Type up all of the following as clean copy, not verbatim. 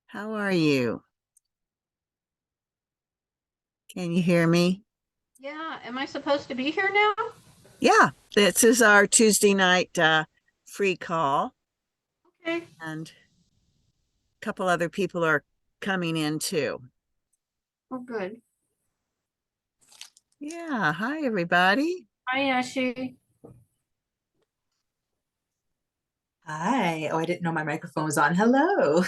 How are you? Can you hear me? Yeah, am I supposed to be here now? Yeah, this is our Tuesday night free call, Okay. and a couple other people are coming in too. Oh, good. Yeah, hi everybody. Hi, Yeshe. Hi. Oh, I didn't know my microphone was on. Hello.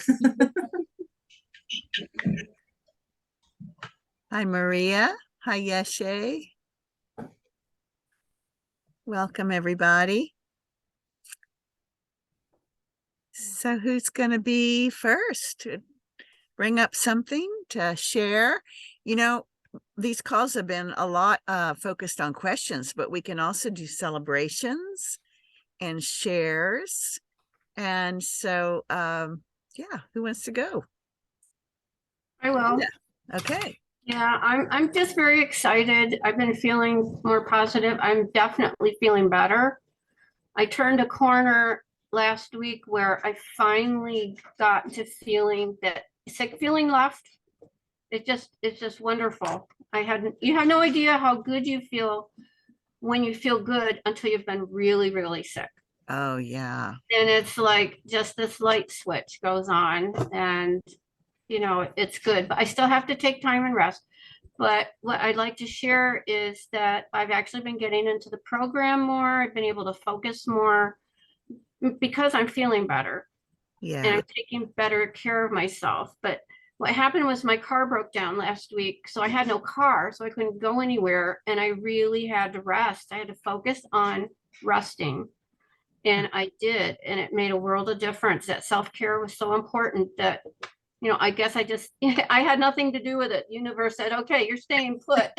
Hi Maria. Hi Yeshe. Welcome everybody. So who's going to be first to bring up something to share? You know, these calls have been a lot focused on questions, but we can also do celebrations and shares. And so, yeah, who wants to go? I will. Linda. Okay. Yeah, I'm just very excited. I've been feeling more positive. I'm definitely feeling better. I turned a corner last week where I finally got to feeling that sick feeling left. It's just wonderful. You have no idea how good you feel when you feel good until you've been really, really sick. Oh, yeah. And it's like just this light switch goes on and it's good, but I still have to take time and rest. But what I'd like to share is that I've actually been getting into the program more. I've been able to focus more because I'm feeling better and Yeah. I'm taking better care of myself. But what happened was my car broke down last week, so I had no car, so I couldn't go anywhere, and I really had to rest. I had to focus on resting. And I did, and it made a world of difference. That self-care was so important that, I guess I had nothing to do with it. Universe said, okay, you're staying put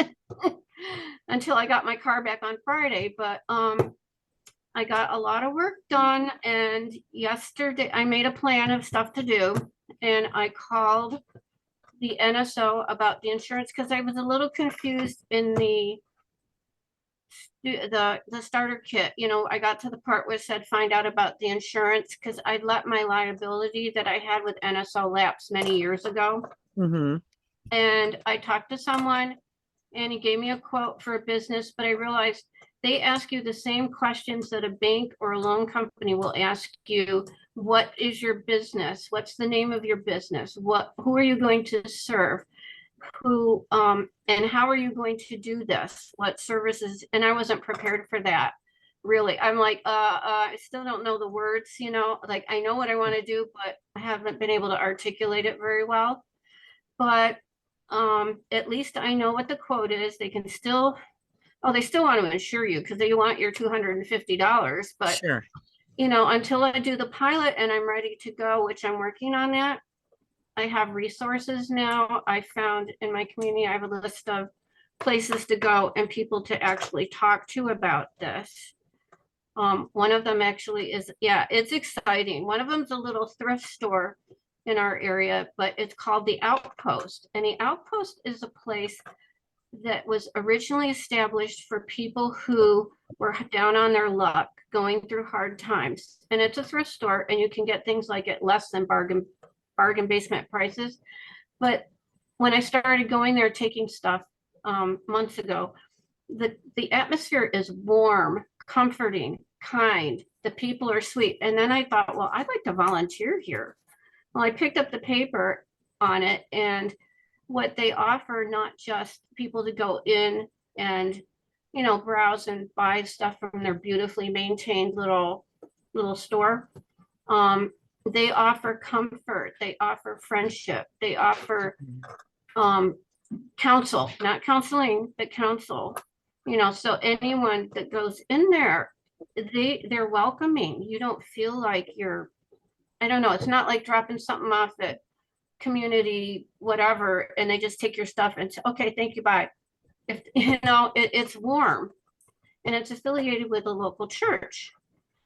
until I got my car back on Friday. But I got a lot of work done. And yesterday I made a plan of stuff to do. And I called the NSO about the insurance because I was a little confused in the starter kit. I got to the part where it said find out about the insurance because I let my liability that I had with NSO lapse many years ago. Mm-hmm. And I talked to someone and he gave me a quote for a business, but I realized they ask you the same questions that a bank or a loan company will ask you. What is your business? What's the name of your business? Who are you going to serve? Who and how are you going to do this? What services? And I wasn't prepared for that. Really. I'm like, I still don't know the words, like I know what I want to do, but I haven't been able to articulate it very well. But at least I know what the quote is. They still want to insure you because they want your $250. But Sure. until I do the pilot and I'm ready to go, which I'm working on that, I have resources now. I found in my community, I have a list of places to go and people to actually talk to about this. One of them actually is, yeah, it's exciting. One of them's a little thrift store in our area, but it's called the Outpost. And the Outpost is a place that was originally established for people who were down on their luck, going through hard times. And it's a thrift store, and you can get things like at less than bargain basement prices. But when I started going there taking stuff months ago, the atmosphere is warm, comforting, kind. The people are sweet. And then I thought, well, I'd like to volunteer here. Well, I picked up the paper on it and what they offer, not just people to go in and, browse and buy stuff from their beautifully maintained little store. Um, they offer comfort, they offer friendship, they offer um, counsel, not counseling, but counsel. So anyone that goes in there, they're welcoming. You don't feel like I don't know, it's not like dropping something off at community, whatever, and they just take your stuff and say, okay, thank you, bye. If it's warm and it's affiliated with a local church.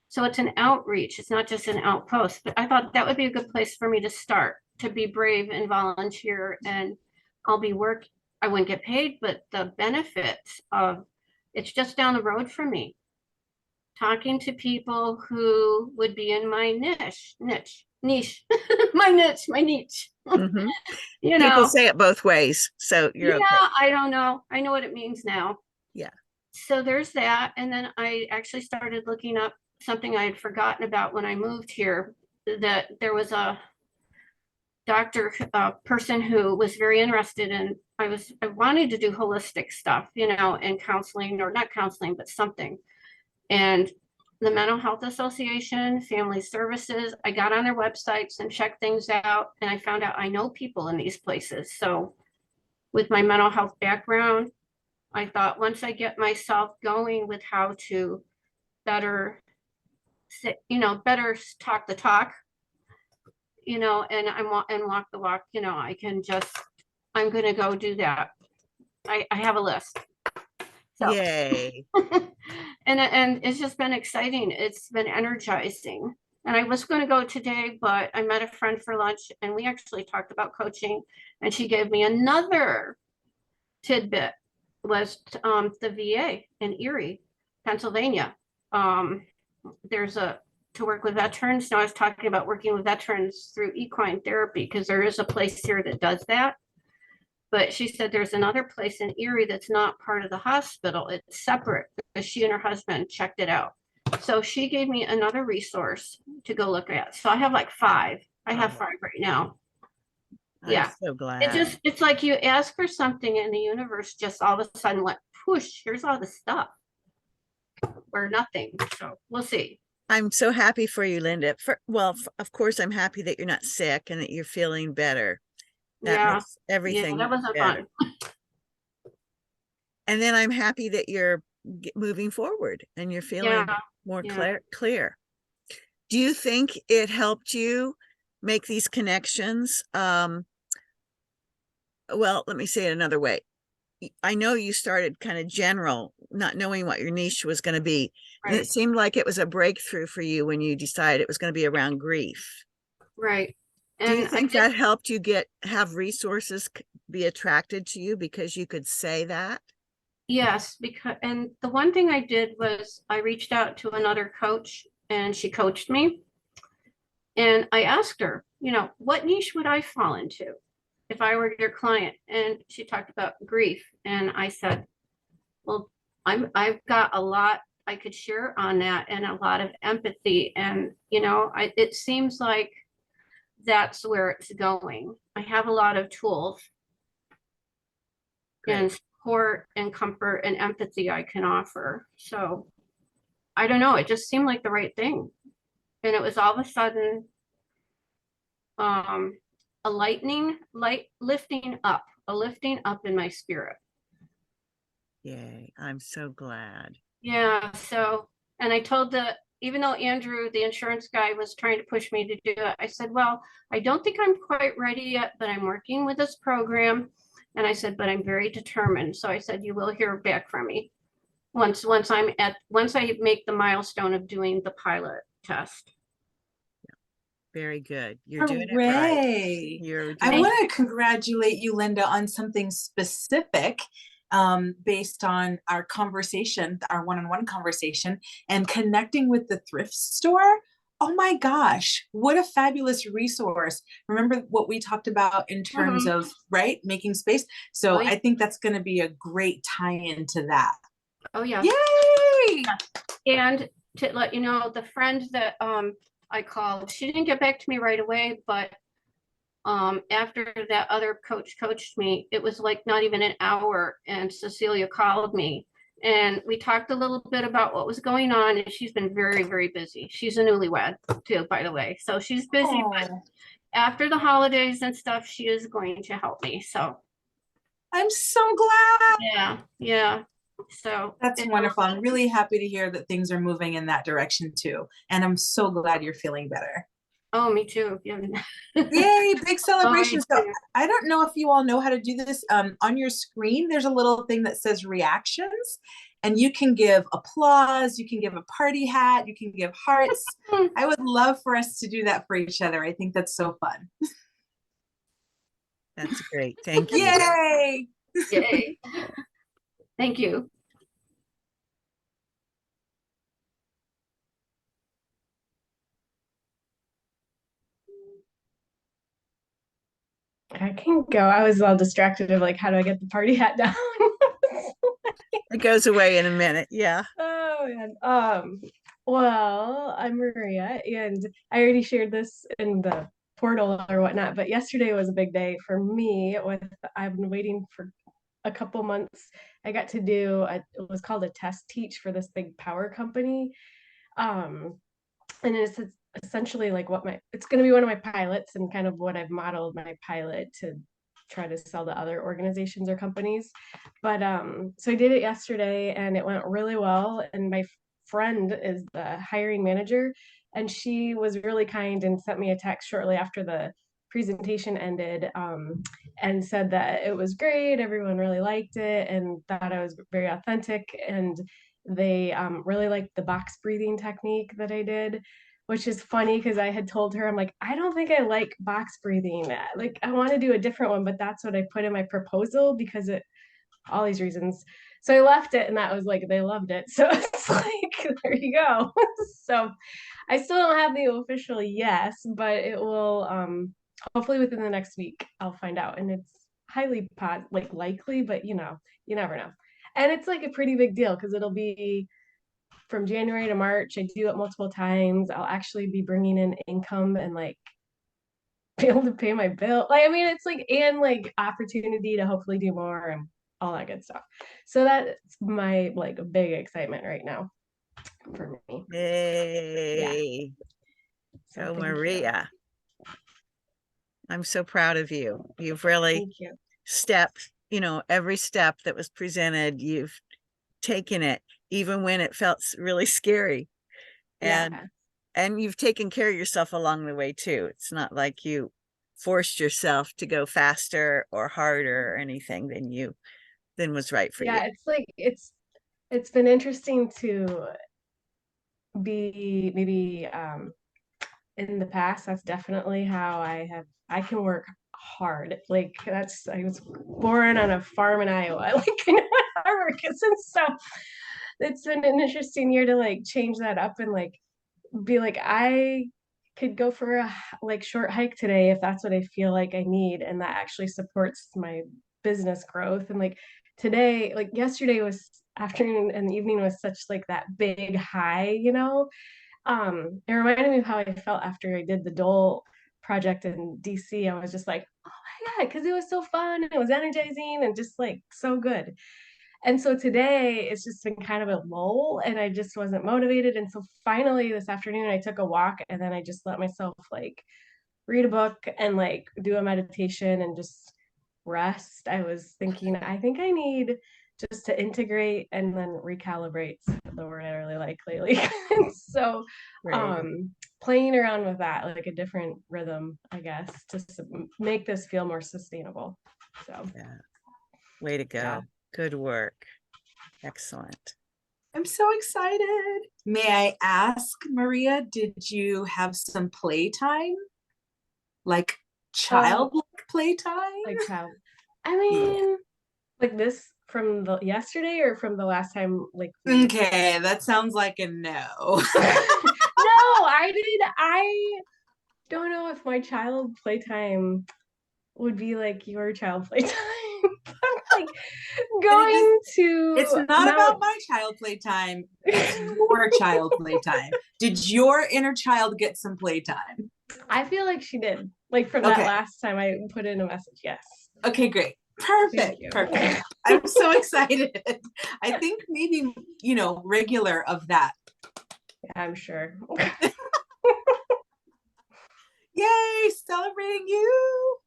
So it's an outreach. It's not just an outpost. But I thought that would be a good place for me to start, to be brave and volunteer. And I'll be I wouldn't get paid, but the benefits of it's just down the road from me. talking to people who would be in my niche, my niche, Mhm. you People know. say it both ways, so you're okay. Yeah, I don't know. I know what it means now. Yeah. So there's that. And then I actually started looking up something I had forgotten about when I moved here, that there was a person who was very interested in, I wanted to do holistic stuff, and counseling, or not counseling, but something. And the Mental Health Association, Family Services, I got on their websites and checked things out, and I found out I know people in these places. So with my mental health background, I thought once I get myself going with how to better better talk the talk, and walk the walk, I'm gonna go do that. I have a list. So Yay. and it's just been exciting. It's been energizing. And I was going to go today, but I met a friend for lunch and we actually talked about coaching, and she gave me another tidbit, was the VA in Erie, Pennsylvania. There's to work with veterans. Now I was talking about working with veterans through equine therapy, because there is a place here that does that. But she said there's another place in Erie that's not part of the hospital. It's separate, because she and her husband checked it out. So she gave me another resource to go look at. So I have like 5. I have 5 right now. Yeah. I'm so glad. It's like you ask for something and the universe just all of a sudden like, push, here's all the stuff, or nothing. So we'll see. I'm so happy for you, Linda. Of course, I'm happy that you're not sick and that you're feeling better. That Yeah. makes everything That wasn't better. fun. And then I'm happy that you're moving forward and you're feeling more clear. Do you think it helped you make these connections? Well, let me say it another way. I know you started kind of general, not knowing what your niche was going to be. And it seemed like it was a breakthrough for you when you decided it was going to be around grief. Right. Do you think that helped you have resources be attracted to you because you could say that? Yes, and the one thing I did was I reached out to another coach and she coached me. And I asked her, what niche would I fall into if I were your client? And she talked about grief. And I said, well, I've got a lot I could share on that, and a lot of empathy. And, it seems like that's where it's going. I have a lot of tools and support and comfort and empathy I can offer. So I don't know, it just seemed like the right thing. And it was all of a sudden a lifting up in my spirit. Yay, I'm so glad. Yeah, so, and I told even though Andrew, the insurance guy, was trying to push me to do it, I said, well, I don't think I'm quite ready yet, but I'm working with this program. And I said, but I'm very determined. So I said, you will hear back from me once I make the milestone of doing the pilot test. Very good. You're doing it right. I want to congratulate you, Linda, on something specific, based on our conversation, our one-on-one conversation, and connecting with the thrift store. Oh my gosh, what a fabulous resource. Remember what we talked about in terms of, making space? So I think that's going to be a great tie-in to that. Oh yeah. Yay! And to let you know, the friend that I called, she didn't get back to me right away, but after that other coach coached me, it was like not even an hour, and Cecilia called me and we talked a little bit about what was going on, and she's been very, very busy. She's a newlywed too, by the way. So she's busy, but after the holidays and stuff, she is going to help me. So I'm so glad. Yeah. So that's wonderful. I'm really happy to hear that things are moving in that direction too. And I'm so glad you're feeling better. Oh, me too. Yay, big celebration. So I don't know if you all know how to do this. On your screen, there's a little thing that says reactions, and you can give applause, you can give a party hat, you can give hearts. I would love for us to do that for each other. I think that's so fun. That's great. Thank you. Yay. Yay. Thank you. I can go. I was all distracted of like, how do I get the party hat down? It goes away in a minute. Yeah. Oh man. Well, I'm Maria, and I already shared this in the portal or whatnot, but yesterday was a big day for me. I've been waiting for a couple months. I got to do it was called a test teach for this big power company. And it's essentially like it's going to be one of my pilots and kind of what I've modeled my pilot to try to sell to other organizations or companies. But so I did it yesterday and it went really well. And my friend is the hiring manager, and she was really kind and sent me a text shortly after the presentation ended, and said that it was great, everyone really liked it and thought I was very authentic, and they really liked the box breathing technique that I did, which is funny because I had told her, I'm like, I don't think I like box breathing. Like, I want to do a different one, but that's what I put in my proposal because all these reasons. So I left it, and that was like, they loved it. So it's like, there you go. So I still don't have the official yes, but it will, hopefully within the next week, I'll find out. And it's highly likely, but you never know. And it's like a pretty big deal because it'll be from January to March. I do it multiple times. I'll actually be bringing in income and like be able to pay my bill. Like, I mean, it's like, and like opportunity to hopefully do more and all that good stuff. So that's my like big excitement right now for me. Yay. So Go thank you. Maria. I'm so proud of you. You've really Thank you. stepped, every step that was presented, you've taken it, even when it felt really scary. And Yeah. and you've taken care of yourself along the way too. It's not like you forced yourself to go faster or harder or anything than was right for you. Yeah, it's like it's been interesting to be maybe in the past. That's definitely how I can work hard. Like I was born on a farm in Iowa. Like I know what hard work is. And so it's been an interesting year to like change that up and like be like, I could go for a like short hike today if that's what I feel like I need, and that actually supports my business growth. And like today, like yesterday was afternoon and evening was such like that big high, it reminded me of how I felt after I did the Dole project in DC. I was just like, oh my God, because it was so fun and it was energizing and just like so good. And so today it's just been kind of a lull and I just wasn't motivated. And so finally this afternoon I took a walk and then I just let myself like read a book and like do a meditation and just rest. I was thinking, I think I need just to integrate and then recalibrate, the word I really like lately. So Right. playing around with that, like a different rhythm, I guess, to make this feel more sustainable. So Yeah. Way to go. Yeah. Good work. Excellent. I'm so excited. May I ask, Maria, did you have some playtime? Like childlike playtime? Like child. I mean, like this from the yesterday or from the last time, like Okay, that sounds like a no. No, I don't know if my child playtime would be like your child playtime. Like going to It's not about my child playtime. It's your child playtime. Did your inner child get some playtime? I feel like she did. Like from that last time I put in a message. Yes. Okay, great. Perfect. Perfect. I'm so excited. I think maybe, regular of that. Yeah, I'm sure. Yay, celebrating you.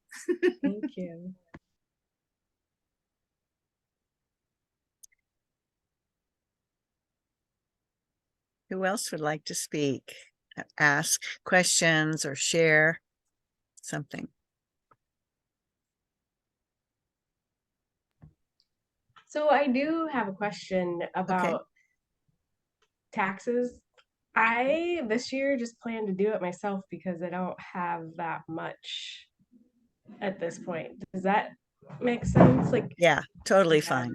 Thank you. Who else would like to speak, ask questions, or share something? So I do have a question about taxes. I this year just plan to do it myself because I don't have that much at this point. Does that make sense? Like, yeah, totally fine.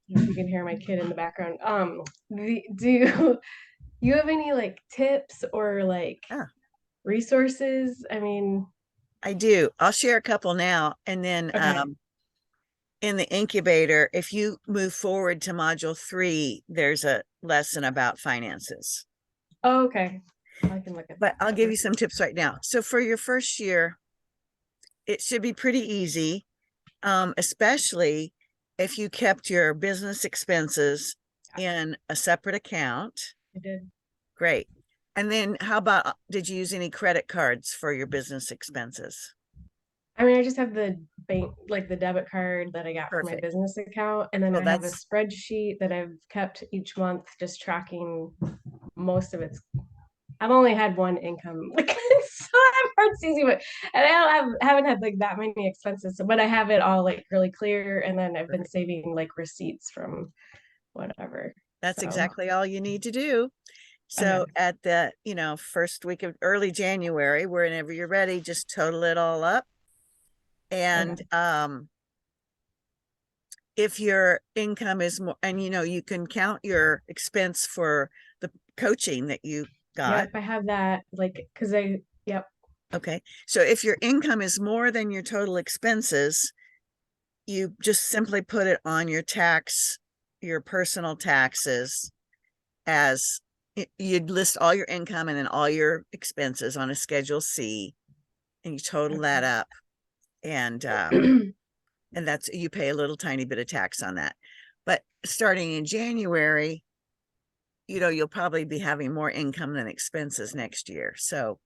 You can hear my kid in the background. Do you have any like tips or like resources? I mean, I do. I'll share a couple now, and then Okay. in the incubator, if you move forward to module 3, there's a lesson about finances. Oh, okay. I can look at But that. I'll give you some tips right now. So for your first year, it should be pretty easy, especially if you kept your business expenses in a separate account. I did. Great. And then how about, did you use any credit cards for your business expenses? I mean, I just have the bank, like the debit card that I got for my Perfect. business account. And then Oh, I have a that's spreadsheet that I've kept each month, just tracking most of its. I've only had one income, like so I've heard easy, but and haven't had like that many expenses. So, but I have it all like really clear, and then I've been perfect. saving like receipts from whatever. That's So exactly all you need to do. So okay. at the, first week of early January, whenever you're ready, just total it all up. And if your income is more, and you can count your expense for the coaching that you got. Yep, I have that like because yep. Okay. So if your income is more than your total expenses, you just simply put it on your personal taxes, as you'd list all your income and then all your expenses on a Schedule C, and you total that up. And that's, you pay a little tiny bit of tax on that. But starting in January, you'll probably be having more income than expenses next year. So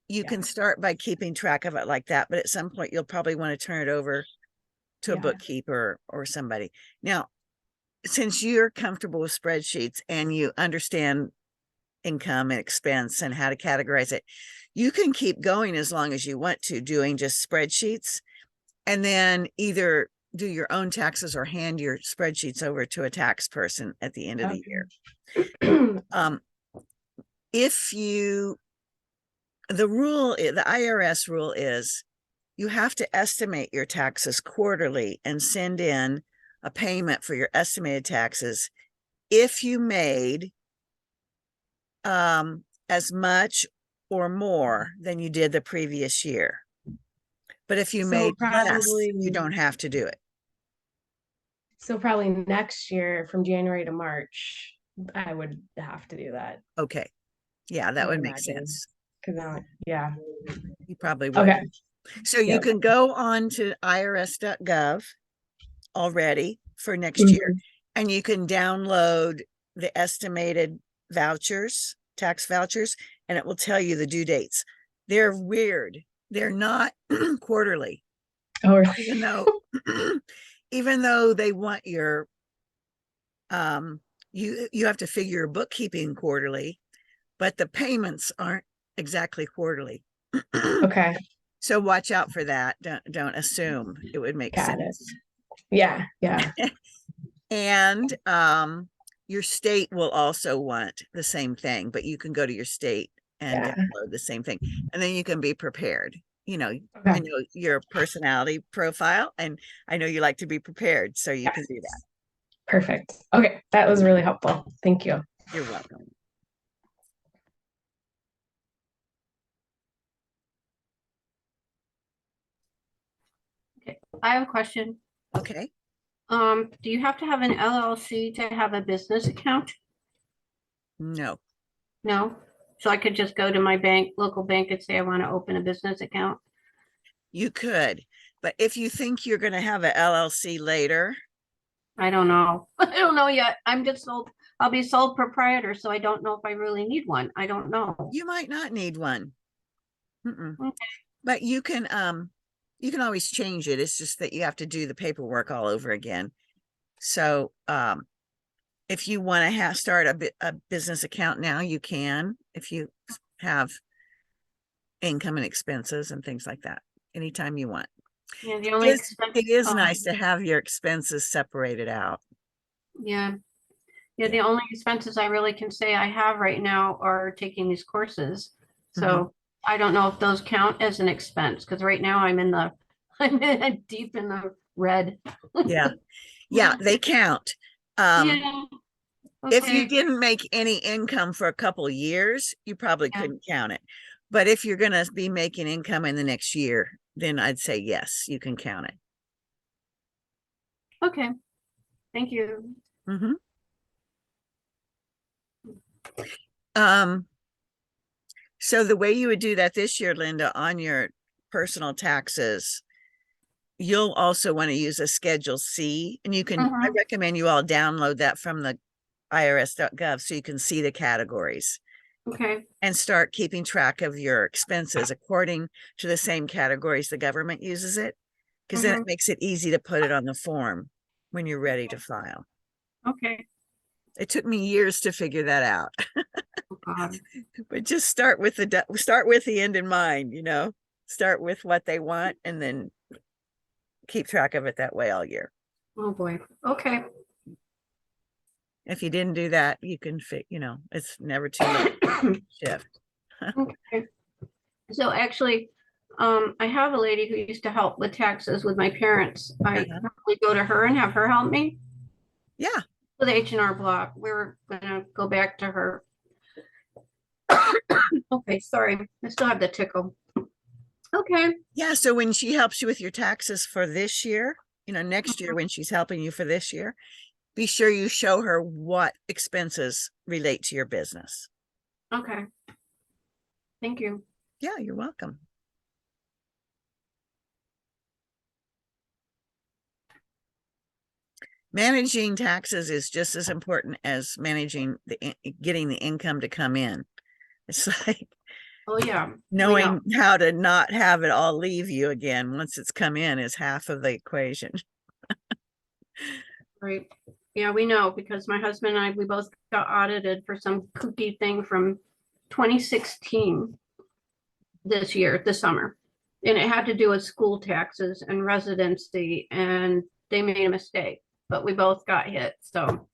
you can start by keeping track of it like that, but at some point you'll probably want to turn it over to a bookkeeper or somebody. Now, since you're comfortable with spreadsheets and you understand income and expense and how to categorize it, you can keep going as long as you want to, doing just spreadsheets, and then either do your own taxes or hand your spreadsheets over to a tax person at the end of the year. If the IRS rule is you have to estimate your taxes quarterly and send in a payment for your estimated taxes if you made as much or more than you did the previous year. But if you made less, you don't have to do it. So probably next year from January to March, I would have to do that. Okay. Yeah, that would make sense. Because now, yeah. You probably would. Okay. So you can go on to irs.gov already for next year, and you can download the estimated vouchers, tax vouchers, and it will tell you the due dates. They're weird. They're not quarterly. Oh, even though they want your you have to figure bookkeeping quarterly, but the payments aren't exactly quarterly. Okay. So watch out for that. Don't assume it would make sense. Yeah. And your state will also want the same thing, but you can go to your state and download the same thing, and then you can be prepared. I know your personality profile, and I know you like to be prepared, so you can do that. Perfect. Okay, that was really helpful. Thank you. You're welcome. Okay, I have a question. Okay. Do you have to have an LLC to have a business account? No. No? So I could just go to my local bank and say I want to open a business account? You could, but if you think you're going to have an LLC later. I don't know. I don't know yet. I'll be sole proprietor, so I don't know if I really need one. I don't know. You might not need one. Okay. But you can always change it. It's just that you have to do the paperwork all over again. So if you want to start a business account now, you can, if you have income and expenses and things like that, anytime you want. Yeah, the only it is nice to have your expenses separated out. Yeah. The only expenses I really can say I have right now are taking these courses. So I don't know if those count as an expense, because right now I'm deep in the red. Yeah, they count. Yeah. If you didn't make any income for a couple of years, you probably couldn't count it. But if you're going to be making income in the next year, then I'd say yes, you can count it. Okay, thank you. Mm-hmm. So the way you would do that this year, Linda, on your personal taxes, you'll also want to use a Schedule C, and you can, I recommend you all download that from the irs.gov so you can see the categories. Okay, And start keeping track of your expenses according to the same categories the government uses it, because then it makes it easy to put it on the form when you're ready to file. okay. It took me years to figure that out. Oh, God. But just start with the end in mind, you know, start with what they want and then keep track of it that way all year. Oh, boy. Okay. If you didn't do that, you can you know, it's never too late to shift. Okay. So actually, I have a lady who used to help with taxes with my parents. I probably go to her and have her help me Yeah. with H&R Block. We're gonna go back to her. Okay, sorry. I still have the tickle. Okay. Yeah. So when she helps you with your taxes for this year, you know, next year when she's helping you for this year, be sure you show her what expenses relate to your business. Okay. Thank you. Yeah, you're welcome. Managing taxes is just as important as managing getting the income to come in. It's like Oh, yeah. knowing how to not have it all leave you again once it's come in is half of the equation. Right. Yeah, we know because my husband and I, we both got audited for some kooky thing from 2016 this summer. And it had to do with school taxes and residency, and they made a mistake, but we both got hit. So,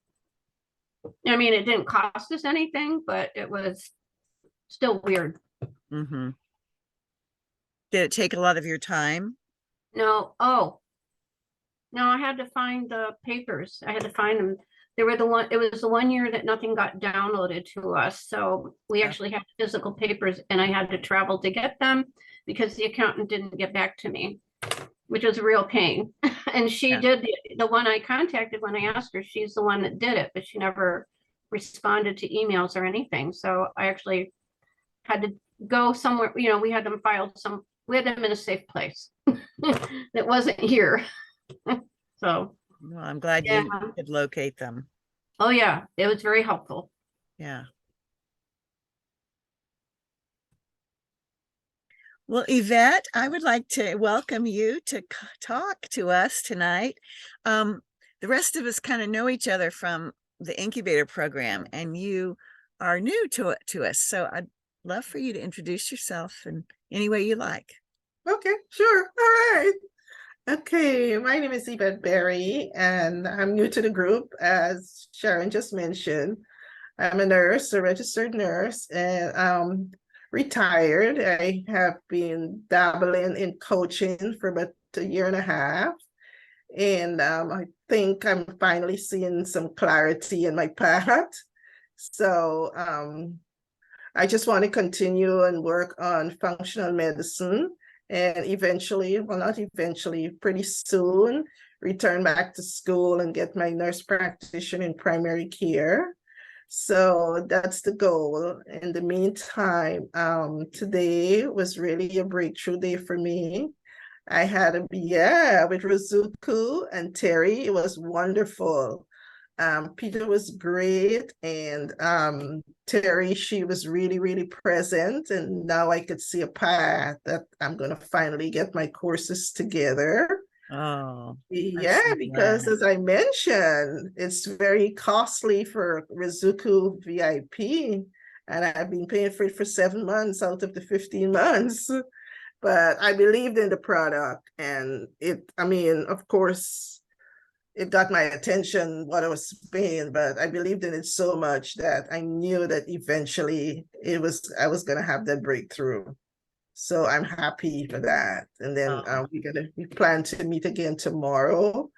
I mean, it didn't cost us anything, but it was still weird. Mm-hmm. Did it take a lot of your time? No, oh, no, I had to find the papers. I had to find them. They were it was the 1 year that nothing got downloaded to us. So we actually had physical papers and I had to travel to get them because the accountant didn't get back to me, which was a real pain. And she did the one I contacted when I asked her, she's the one that did it, but she never responded to emails or anything. So I actually had to go somewhere, you know, we had them filed we had them in a safe place that wasn't here. So, well, I'm glad you could locate them. Oh yeah, it was very helpful. Yeah. Well, Yvette, I would like to welcome you to talk to us tonight. The rest of us kind of know each other from the incubator program, and you are new to us. So I'd love for you to introduce yourself in any way you like. Okay, sure. All right. Okay, my name is Yvette Berry, and I'm new to the group, as Sharon just mentioned. I'm a nurse, a registered nurse, and I'm retired. I have been dabbling in coaching for about a year and a half, and I think I'm finally seeing some clarity in my path. So I just want to continue and work on functional medicine. And eventually, well, not eventually, pretty soon, return back to school and get my nurse practitioner in primary care. So that's the goal. In the meantime, today was really a breakthrough day for me. I had with Rizuku and Terry, it was wonderful. Peter was great, and Terry, she was really, really present, and now I could see a path that I'm going to finally get my courses together. Oh, yeah, because as I mentioned, it's very costly for Rizuku VIP, and I've been paying for it for 7 months out of the 15 months. But I believed in the product, and of course, it got my attention what I was paying, but I believed in it so much that I knew that eventually I was gonna have that breakthrough. So I'm happy for that. And then we plan to meet again tomorrow.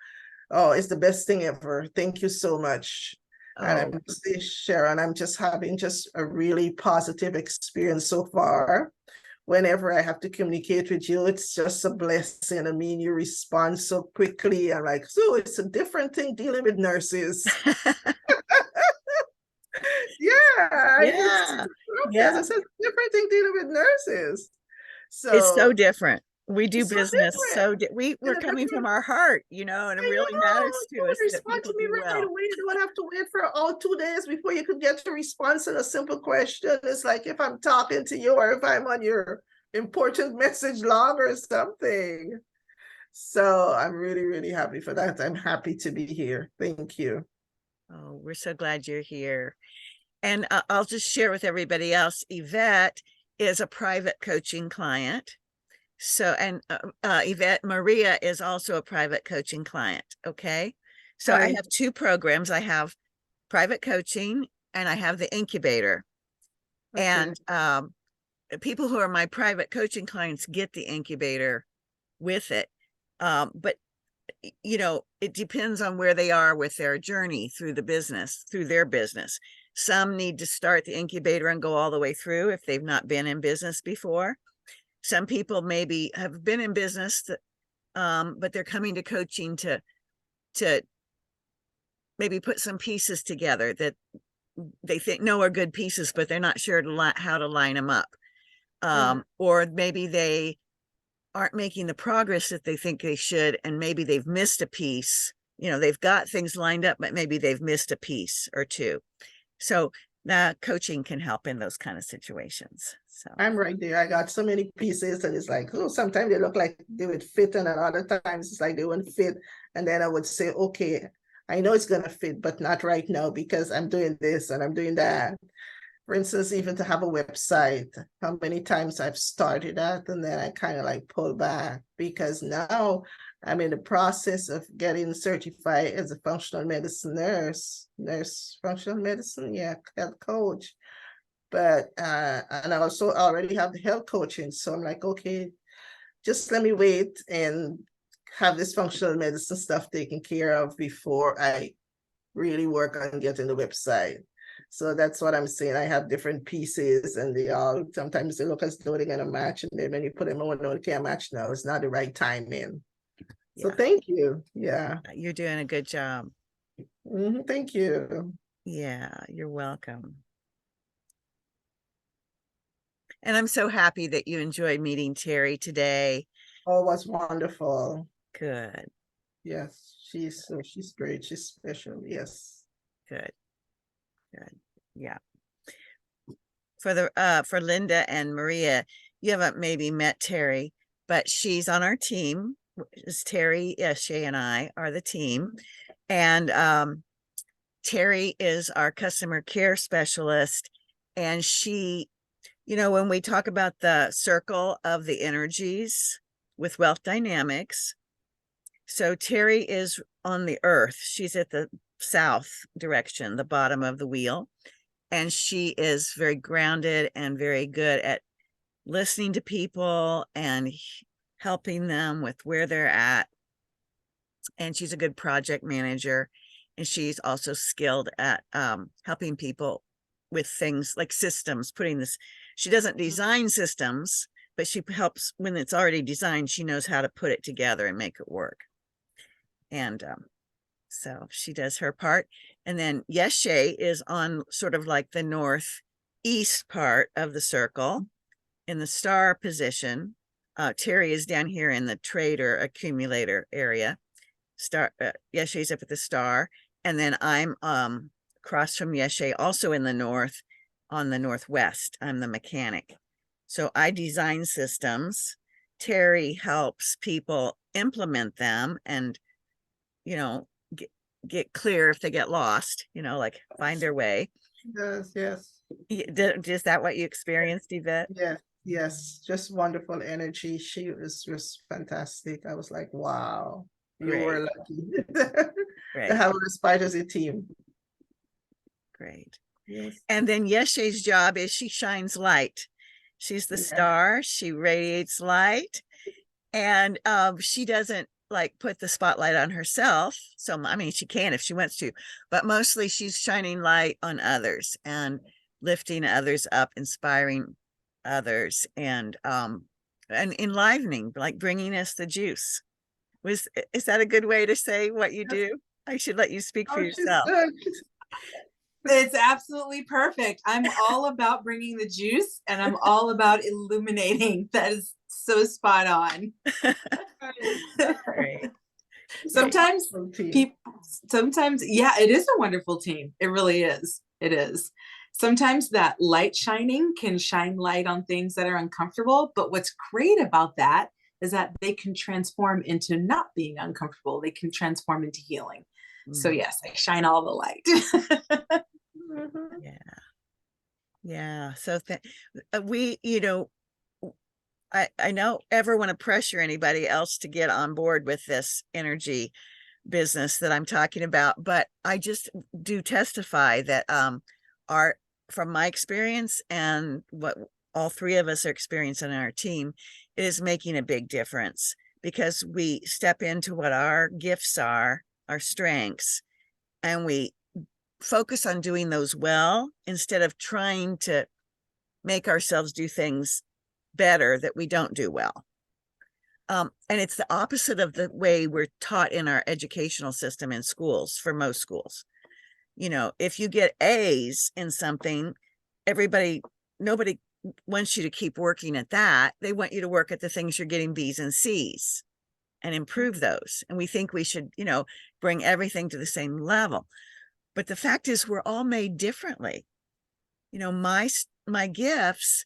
Oh, it's the best thing ever. Thank you so much. And I Oh, must say, Sharon, I'm just having just a really positive experience so far. Whenever I have to communicate with you, it's just a blessing. I mean, you respond so quickly. I'm like, so it's a different thing dealing with nurses. Yeah, yeah, yeah. it's a different thing dealing with nurses. It's so So different. We do it's so business different. we're In a coming from different, our heart, and it I really know, matters you to would us that respond people to me do right well. away. You don't have to wait for all 2 days before you could get a response on a simple question. It's like if I'm talking to you or if I'm on your important message log or something. So I'm really, really happy for that. I'm happy to be here. Thank you. Oh, we're so glad you're here. And I'll just share with everybody else, Yvette is a private coaching client. So, and Yvette Maria is also a private coaching client. Okay. So I Hi. have two programs. I have private coaching and I have the incubator. Okay. And people who are my private coaching clients get the incubator with it. But it depends on where they are with their journey through their business. Some need to start the incubator and go all the way through if they've not been in business before. Some people maybe have been in business, but they're coming to coaching to maybe put some pieces together that they think are good pieces, but they're not sure how to line them up. Or maybe they aren't making the progress that they think they should, and maybe they've missed a piece. They've got things lined up, but maybe they've missed a piece or two. So coaching can help in those kind of situations. So I'm right there. I got so many pieces, and it's like, oh, sometimes they look like they would fit, and then other times it's like they wouldn't fit. And then I would say, okay, I know it's gonna fit, but not right now because I'm doing this and I'm doing that. For instance, even to have a website, how many times I've started that and then I kind of like pull back because now I'm in the process of getting certified as a functional medicine functional medicine, yeah, health coach. But and I also already have the health coaching. So I'm like, okay, just let me wait and have this functional medicine stuff taken care of before I really work on getting the website. So that's what I'm saying. I have different pieces and sometimes they look as though they're going to match. And then when you put them on, no, they can't match now. It's not the right timing. So thank you. Yeah. you're doing a good job. Thank you. Yeah, you're welcome. And I'm so happy that you enjoyed meeting Terry today. Oh, it was wonderful. Good. Yes, she's great. She's special. Yes. Good. Yeah. For Linda and Maria, you haven't maybe met Terry, but she's on our team. It's Terry, Yeshe, and I are the team. And Terry is our customer care specialist. And she, when we talk about the circle of the energies with wealth dynamics, so Terry is on the earth. She's at the south direction, the bottom of the wheel. And she is very grounded and very good at listening to people and helping them with where they're at. And she's a good project manager. And she's also skilled at helping people with things like systems, she doesn't design systems, but she helps when it's already designed. She knows how to put it together and make it work. And so she does her part. And then Yeshe is on sort of like the northeast part of the circle in the star position. Terry is down here in the trader accumulator area. Yeshe's up at the star. And then I'm across from Yeshe, also in the north, on the northwest. I'm the mechanic. So I design systems. Terry helps people implement them and, get clear if they get lost, like find their way. Yes. Is that what you experienced, Yvette? Yes. Just wonderful energy. She was just fantastic. I was like, wow, you were lucky to have her as part of the team. Great. Yes. And then Yeshe's job is she shines light. She's the star. She radiates light. And she doesn't like put the spotlight on herself. So, I mean, she can if she wants to, but mostly she's shining light on others and lifting others up, inspiring others, and enlivening, like bringing us the juice. Is that a good way to say what you do? I should let you speak for Oh, she's yourself. good. It's absolutely perfect. I'm all about bringing the juice, and I'm all about illuminating. That is so spot on. Great. Sometimes Wonderful team. people, sometimes, yeah, it is a wonderful team. It really is. It is. Sometimes that light shining can shine light on things that are uncomfortable. But what's great about that is that they can transform into not being uncomfortable. They can transform into healing. So yes, I shine all the light. Mhm. Yeah. So we, I don't ever want to pressure anybody else to get on board with this energy business that I'm talking about, but I just do testify that from my experience and what all three of us are experiencing in our team, it is making a big difference because we step into what our gifts are, our strengths, and we focus on doing those well instead of trying to make ourselves do things better that we don't do well. And it's the opposite of the way we're taught in our educational system in schools, for most schools. If you get A's in something, nobody wants you to keep working at that. They want you to work at the things you're getting B's and C's and improve those. And we think we should, bring everything to the same level. But the fact is, we're all made differently. My gifts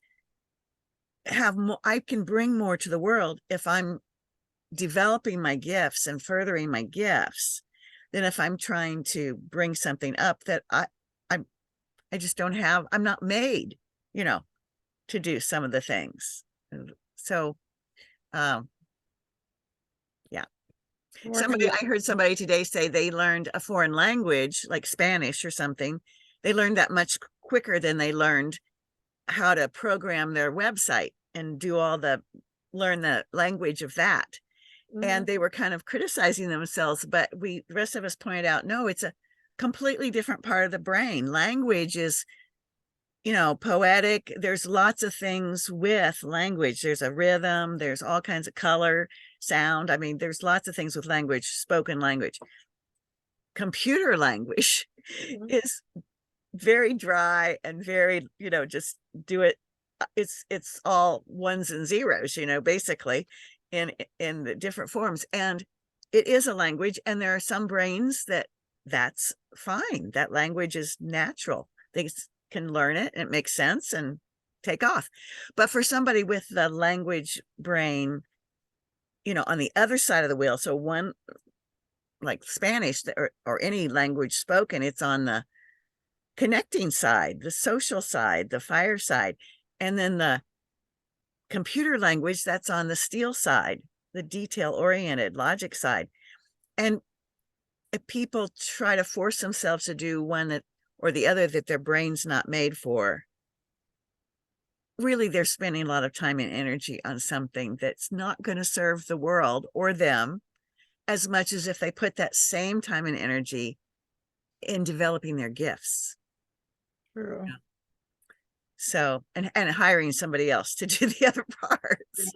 have more, I can bring more to the world if I'm developing my gifts and furthering my gifts than if I'm trying to bring something up that I just don't have. I'm not made, to do some of the things. So, yeah. I heard somebody today say they learned a foreign language like Spanish or something. They learned that much quicker than they learned how to program their website and learn the language of that. And they were kind of criticizing themselves, but the rest of us pointed out, no, it's a completely different part of the brain. Language is, poetic. There's lots of things with language. There's a rhythm, there's all kinds of color, sound. I mean, there's lots of things with language, spoken language. Computer language is very dry and very, just do it. It's all ones and zeros, basically in the different forms. And it is a language. And there are some brains that's fine. That language is natural. They can learn it and it makes sense and take off. But for somebody with the language brain, on the other side of the wheel, so one like Spanish or any language spoken, it's on the connecting side, the social side, the fire side, and then the computer language, that's on the steel side, the detail oriented logic side. And if people try to force themselves to do one or the other that their brain's not made for, really they're spending a lot of time and energy on something that's not going to serve the world or them as much as if they put that same time and energy in developing their gifts. True. So, and hiring somebody else to do the other parts,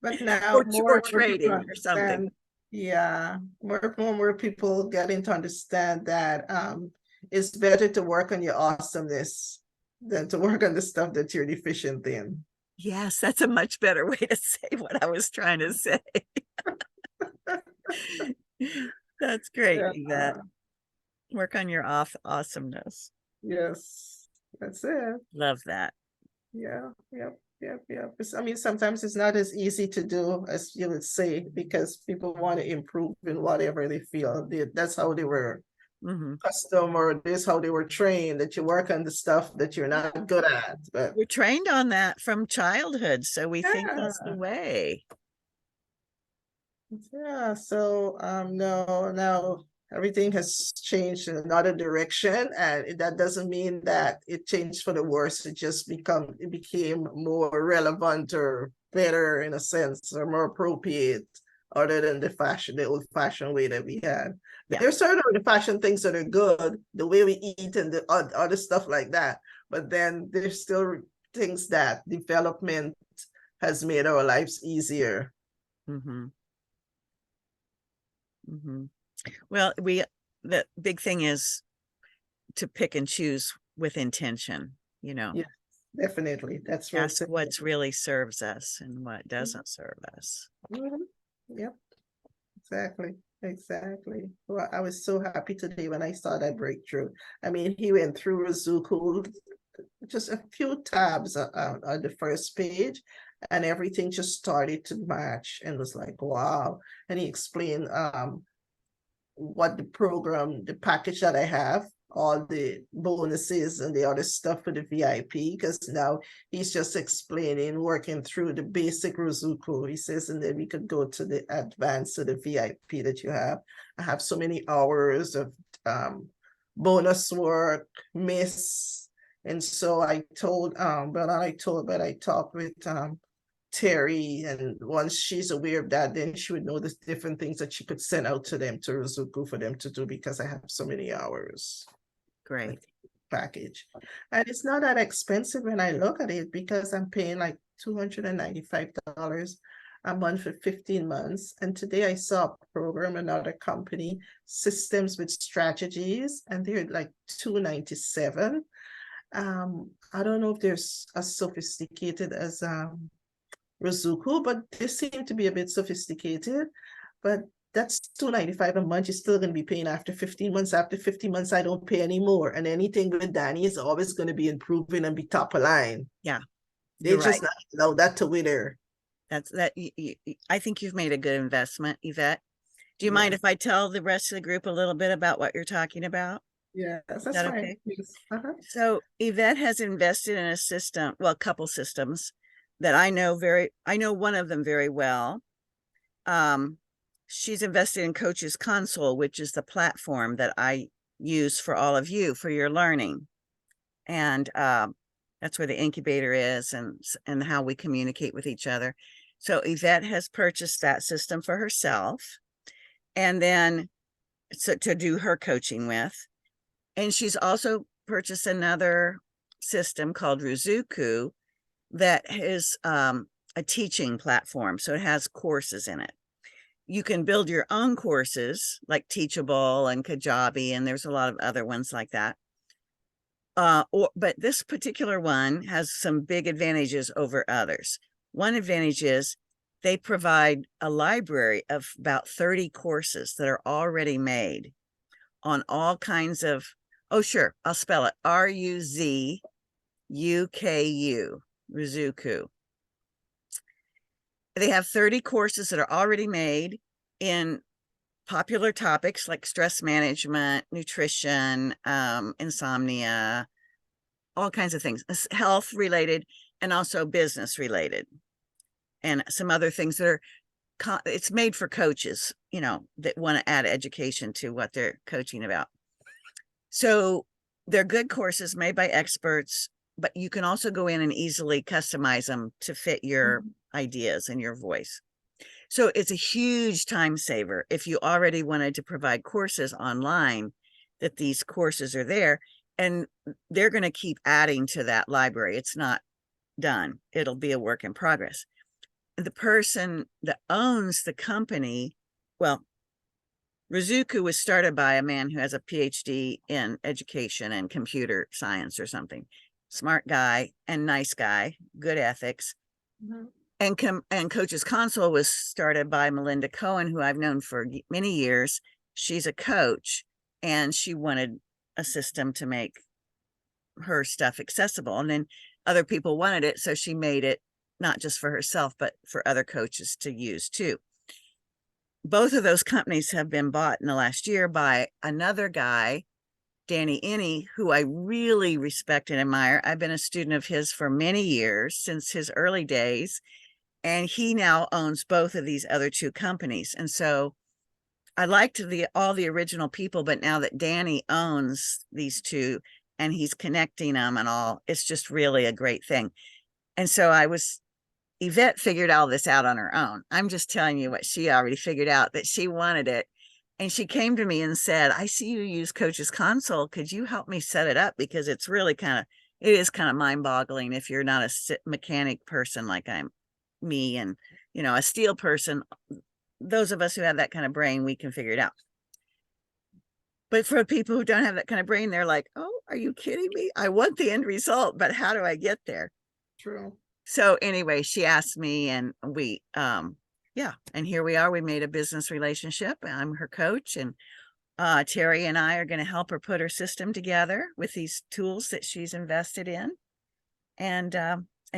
But now or more trading people or something. understand- Yeah, more people getting to understand that it's better to work on your awesomeness than to work on the stuff that you're deficient in. Yes, that's a much better way to say what I was trying to say. That's great, Yeah. Yvette. Work on your awesomeness. Yes, that's it. Love that. Yeah, yep. I mean, sometimes it's not as easy to do as you would say because people want to improve in whatever they feel. That's how they were custom, or this how they were trained, that you work on the stuff that you're not good at. But we're trained on that from childhood, so we think that's the way. Yeah, so no, now everything has changed in another direction, and that doesn't mean that it changed for the worse. It became more relevant or better in a sense, or more appropriate other than the old fashioned way that we had. Yeah. There's certain old fashioned things that are good, the way we eat and the other stuff like that. But then there's still things that development has made our lives easier. Mm-hmm. Mm-hmm. Well, the big thing is to pick and choose with intention, you know. Yeah, definitely. That's right. Ask what's really serves us and what doesn't serve us. Mhm. Yep, exactly. Exactly. Well, I was so happy today when I saw that breakthrough. I mean, he went through Rizuku, just a few tabs on the first page, and everything just started to match and was like, wow. And he explained what the program, the package that I have, all the bonuses and the other stuff for the VIP, because now he's just explaining, working through the basic Ruzuku. He says, and then we could go to the advanced, to the VIP that you have. I have so many hours of bonus work, miss. And so I told, but I talked with Terry, and once she's aware of that, then she would know the different things that she could send out to them to Ruzuku for them to do, because I have so many hours. Great. Package. And it's not that expensive when I look at it, because I'm paying like $295 a month for 15 months. And today I saw a program, another company, Systems with Strategies, and they're like $297. I don't know if they're as sophisticated as Ruzuku, but they seem to be a bit sophisticated. But that's $295 a month. You're still going to be paying after 15 months. After 15 months, I don't pay anymore. And anything with Danny is always going to be improving and be top of line. Yeah, They you're just right. not allow that to wither. I think you've made a good investment, Yvette. Do you Yeah. mind if I tell the rest of the group a little bit about what you're talking about? Yeah, that's that fine. okay? Yes. Uh-huh. So Yvette has invested in a system, well, a couple systems that I know one of them very well. She's invested in Coaches Console, which is the platform that I use for all of you for your learning. And that's where the incubator is, and how we communicate with each other. So Yvette has purchased that system for herself, and then to do her coaching with. And she's also purchased another system called Ruzuku that is a teaching platform. So it has courses in it. You can build your own courses like Teachable and Kajabi, and there's a lot of other ones like that. But this particular one has some big advantages over others. One advantage is they provide a library of about 30 courses that are already made on all kinds of, oh, sure, I'll spell it, Ruzuku, Ruzuku. They have 30 courses that are already made in popular topics like stress management, nutrition, insomnia, all kinds of things, health related, and also business related, and some other things that are, it's made for coaches, that want to add education to what they're coaching about. So they're good courses made by experts, but you can also go in and easily customize them to fit your ideas and your voice. So it's a huge time saver if you already wanted to provide courses online, that these courses are there, and they're going to keep adding to that library. It's not done. It'll be a work in progress. The person that owns the company, well, Ruzuku was started by a man who has a PhD in education and computer science or something. Smart guy and nice guy, good ethics. Mhm. And Coaches Console was started by Melinda Cohen, who I've known for many years. She's a coach, and she wanted a system to make her stuff accessible. And then other people wanted it, so she made it not just for herself, but for other coaches to use too. Both of those companies have been bought in the last year by another guy, Danny Inney, who I really respect and admire. I've been a student of his for many years, since his early days, and he now owns both of these other two companies. And so I liked all the original people, but now that Danny owns these two and he's connecting them and all, it's just really a great thing. And so I was Yvette figured all this out on her own. I'm just telling you what she already figured out, that she wanted it. And she came to me and said, I see you use Coach's Console. Could you help me set it up? Because it's really it is kind of mind boggling if you're not a mechanic person like me and, a steel person. Those of us who have that kind of brain, we can figure it out. But for people who don't have that kind of brain, they're like, oh, are you kidding me? I want the end result, but how do I get there? True. So anyway, she asked me, and we, yeah, and here we are. We made a business relationship. I'm her coach, and Terry and I are going to help her put her system together with these tools that she's invested in. And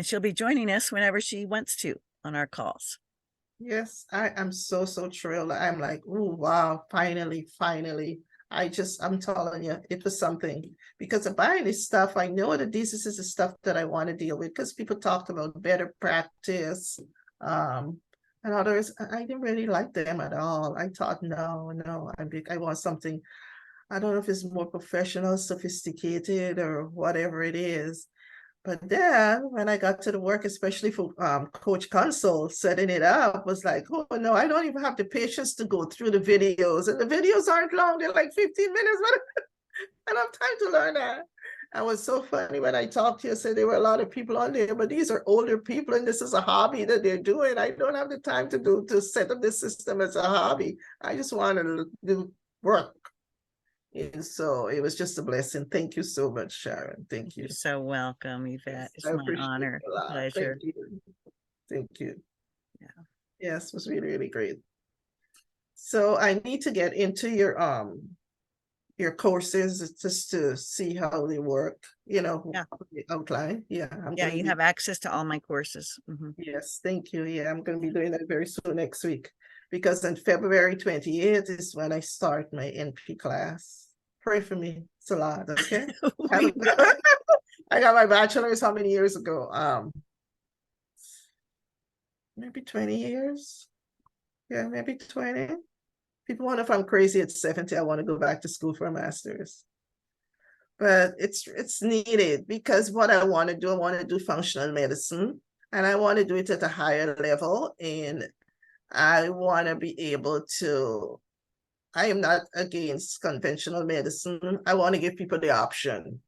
she'll be joining us whenever she wants to on our calls. Yes, I am so thrilled. I'm like, oh, wow, finally. I'm telling you, it was something, because of buying this stuff, I know that this is the stuff that I want to deal with, because people talked about better practice, and others, I didn't really like them at all. I thought, no, I want something, I don't know if it's more professional, sophisticated, or whatever it is. But then when I got to the work, especially for Coach Console, setting it up, was like, oh no, I don't even have the patience to go through the videos. And the videos aren't long, they're like 15 minutes, but I don't have time to learn that. And it was so funny when I talked to you, said there were a lot of people on there, but these are older people and this is a hobby that they're doing. I don't have the time to set up this system as a hobby. I just want to do work. And so it was just a blessing. Thank you so much, Sharon. Thank you. You're so welcome, Yvette. It's I my appreciate honor, it a lot. pleasure. Thank you. Yeah. Yes, it was really great. So I need to get into your courses just to see how they work, Yeah. the outline. Yeah. You have access to all my courses. Yes, thank you. Yeah, I'm going to be doing that very soon next week, because on February 28th is when I start my NP class. Pray for me. It's a lot, okay? I got my bachelor's how many years ago? Maybe 20 years. Yeah, maybe 20. People wonder if I'm crazy at 70. I want to go back to school for a master's. But it's needed, because what I want to do functional medicine, and I want to do it at a higher level, and I want to be able to, I am not against conventional medicine. I want to give people the option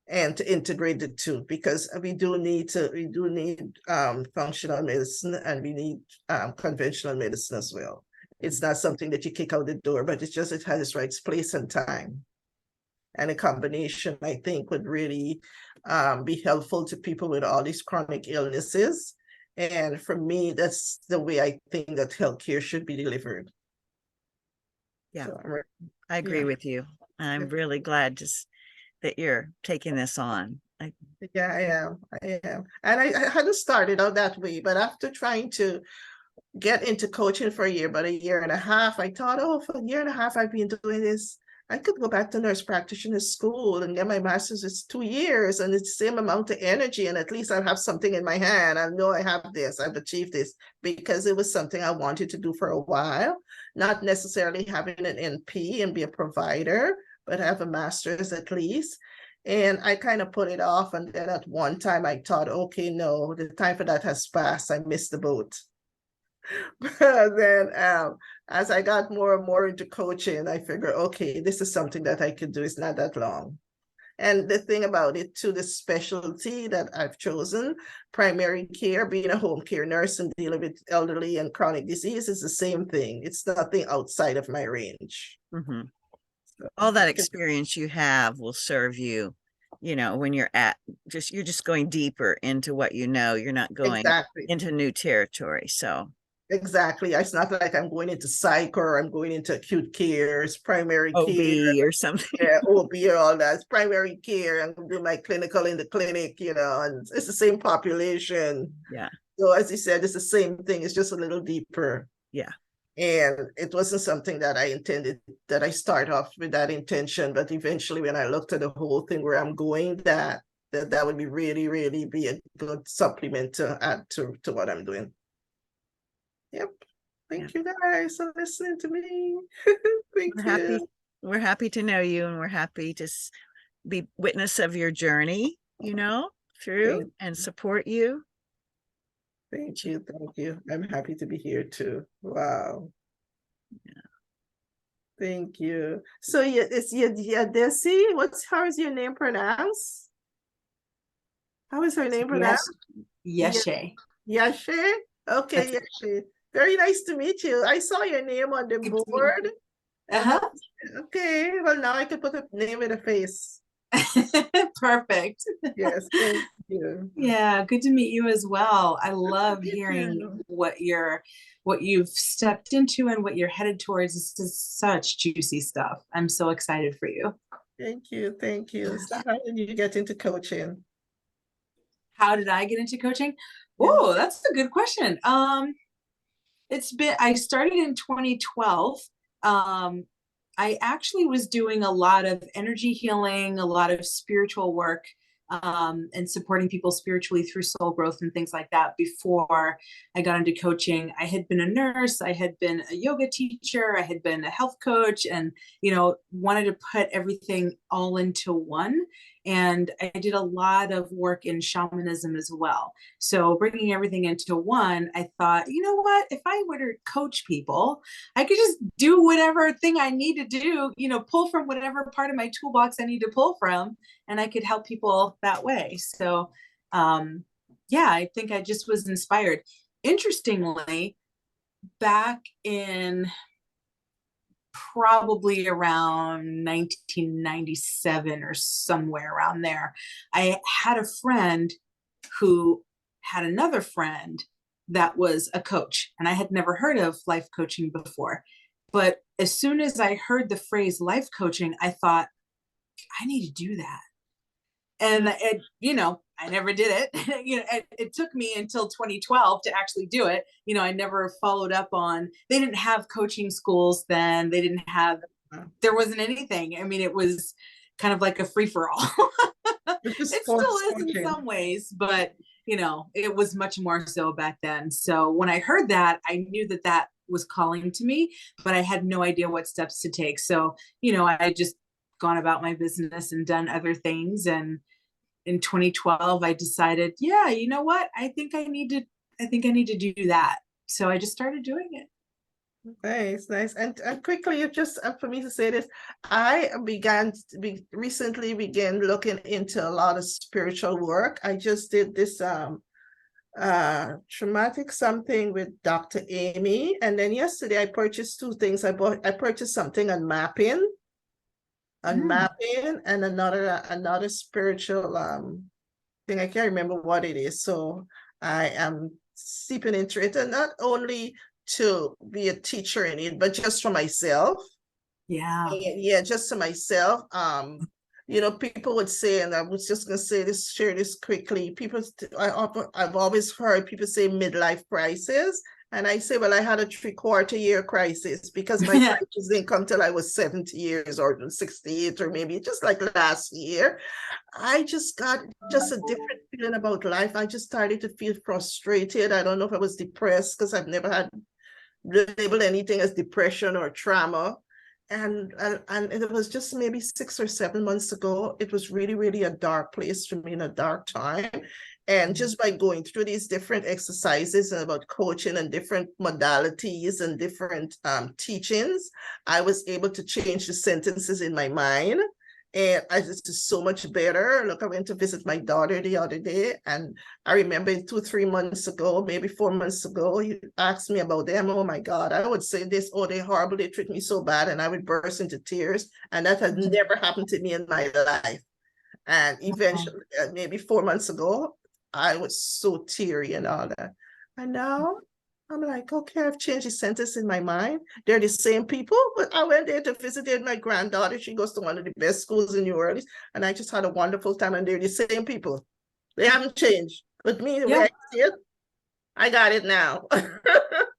and to integrate the two, because we do need functional medicine, and we need conventional medicine as well. It's not something that you kick out the door, but it has its right place and time. And a combination, I think, would really be helpful to people with all these chronic illnesses. And for me, that's the way I think that healthcare should be delivered. Yeah, So I agree with you. I'm really glad that you're taking this on. Yeah, I am. And I hadn't started out that way, but after trying to get into coaching for a year, but a year and a half, I thought, oh, for a year and a half, I've been doing this. I could go back to nurse practitioner school and get my master's. It's 2 years and it's the same amount of energy. And at least I'll have something in my hand. I know I have this, I've achieved this, because it was something I wanted to do for a while, not necessarily having an NP and be a provider, but have a master's at least. And I kind of put it off. And then at one time I thought, okay, no, the time for that has passed. I missed the boat. But then as I got more and more into coaching, I figured, okay, this is something that I could do. It's not that long. And the thing about it too, the specialty that I've chosen, primary care, being a home care nurse and dealing with elderly and chronic disease, is the same thing. It's nothing outside of my range. So all that experience you have will serve you, when you're just going deeper into what you know. You're not going into new territory. So exactly. It's not like I'm going into psych or I'm going into acute care. It's primary OB care or something. Yeah, OB or all that. It's primary care. I'm doing my clinical in the clinic, and it's the same population. Yeah. So as you said, it's the same thing. It's just a little deeper. Yeah. And it wasn't something that I intended, that I start off with that intention. But eventually when I looked at the whole thing where I'm going, that would be really be a good supplement to add to what I'm doing. Yep. Thank you guys for listening to me. We're happy to know you, and we're happy to be witness of your journey, through and support you. Thank you. Thank you. I'm happy to be here too. Wow. Thank you. So yeah, it's Yadesi. How is your name pronounced? How is her name pronounced? Yeshe. Yeshe? Okay, Yeshe. Very nice to meet you. I saw your name on the Good to meet board. Uh-huh. Okay, well now I can put a name with a face. Perfect. Yes, thank you. Yeah, good to meet you as well. I love meet hearing you. what you've stepped into and what you're headed towards. This is such juicy stuff. I'm so excited for you. Thank you. Thank you. So how did you get into coaching? How did I get into coaching? Yeah. Oh, that's a good question. I started in 2012. I actually was doing a lot of energy healing, a lot of spiritual work, and supporting people spiritually through soul growth and things like that before I got into coaching. I had been a nurse, I had been a yoga teacher, I had been a health coach, and wanted to put everything all into one. And I did a lot of work in shamanism as well. So bringing everything into one, I thought, you know what, if I were to coach people, I could just do whatever thing I need to do, pull from whatever part of my toolbox I need to pull from, and I could help people that way. So, I think I just was inspired. Interestingly, back in probably around 1997 or somewhere around there, I had a friend who had another friend that was a coach, and I had never heard of life coaching before. But as soon as I heard the phrase life coaching, I thought, I need to do that. And I never did it. It took me until 2012 to actually do it. I never followed up on, they didn't have coaching schools then. There wasn't anything. I mean, it was kind of like a free for all. It still is in some ways, but it was much more so back then. So when I heard that, I knew that was calling to me, but I had no idea what steps to take. So, I just gone about my business and done other things. And in 2012, I decided, yeah, you know what? I think I need to do that. So I just started doing it. Nice. And quickly, just for me to say this, I recently began looking into a lot of spiritual work. I just did this traumatic something with Dr. Amy, and then yesterday I purchased two things. I purchased something on mapping, and another spiritual thing. I can't remember what it is. So I am steeping into it, and not only to be a teacher in it, but just for myself. Yeah, just to myself. People would say, and I was just gonna share this quickly. I've always heard people say midlife crisis. And I say, well, I had a 3/4 year crisis because my crisis didn't come till I was 70 years or 68, or maybe just like last year. I just got just a different feeling about life. I just started to feel frustrated. I don't know if I was depressed, because I've never had labeled anything as depression or trauma. And it was just maybe 6 or 7 months ago. It was really, really a dark place for me, in a dark time. And just by going through these different exercises about coaching and different modalities and different teachings, I was able to change the sentences in my mind. And this is so much better. Look, I went to visit my daughter the other day, and I remember 2-3 months ago, maybe 4 months ago, he asked me about them. Oh my God, I would say this, oh, they horrible, they treat me so bad, and I would burst into tears. And that has never happened to me in my life. And eventually, maybe 4 months ago, I was so teary and all that. And now I'm like, okay, I've changed the sentence in my mind. They're the same people, but I went there to visit my granddaughter. She goes to one of the best schools in New Orleans, and I just had a wonderful time, and they're the same people. They haven't changed. But me, the way I see it, I got it now.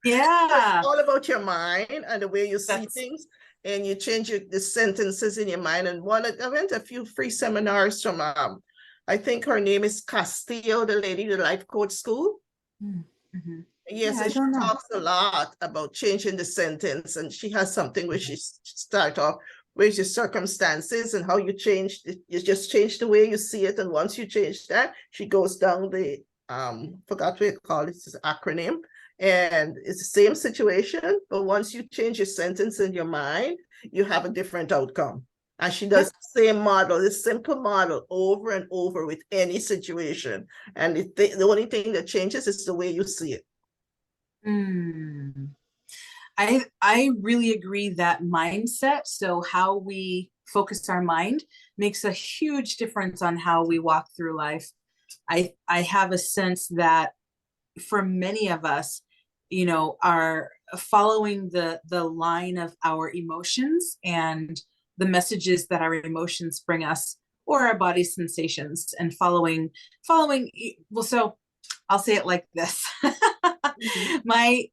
Yeah. It's all about your mind and the way you see things, and you change the sentences in your mind. And I went to a few free seminars from, I think her name is Castillo, the lady, the life coach school. Mm-hmm. Yes, yeah, and she talks a lot about changing the sentence, and she has something where she start off with your circumstances and how you just change the way you see it. And once you change that, she goes down the forgot what it called, it's an acronym, and it's the same situation, but once you change your sentence in your mind, you have a different outcome. And she does the same model, this simple model over and over with any situation. And the only thing that changes is the way you see it. I really agree that mindset, so how we focus our mind, makes a huge difference on how we walk through life. I have a sense that for many of us, you know, are following the line of our emotions and the messages that our emotions bring us, or our body sensations, and following, well, so I'll say it like this. My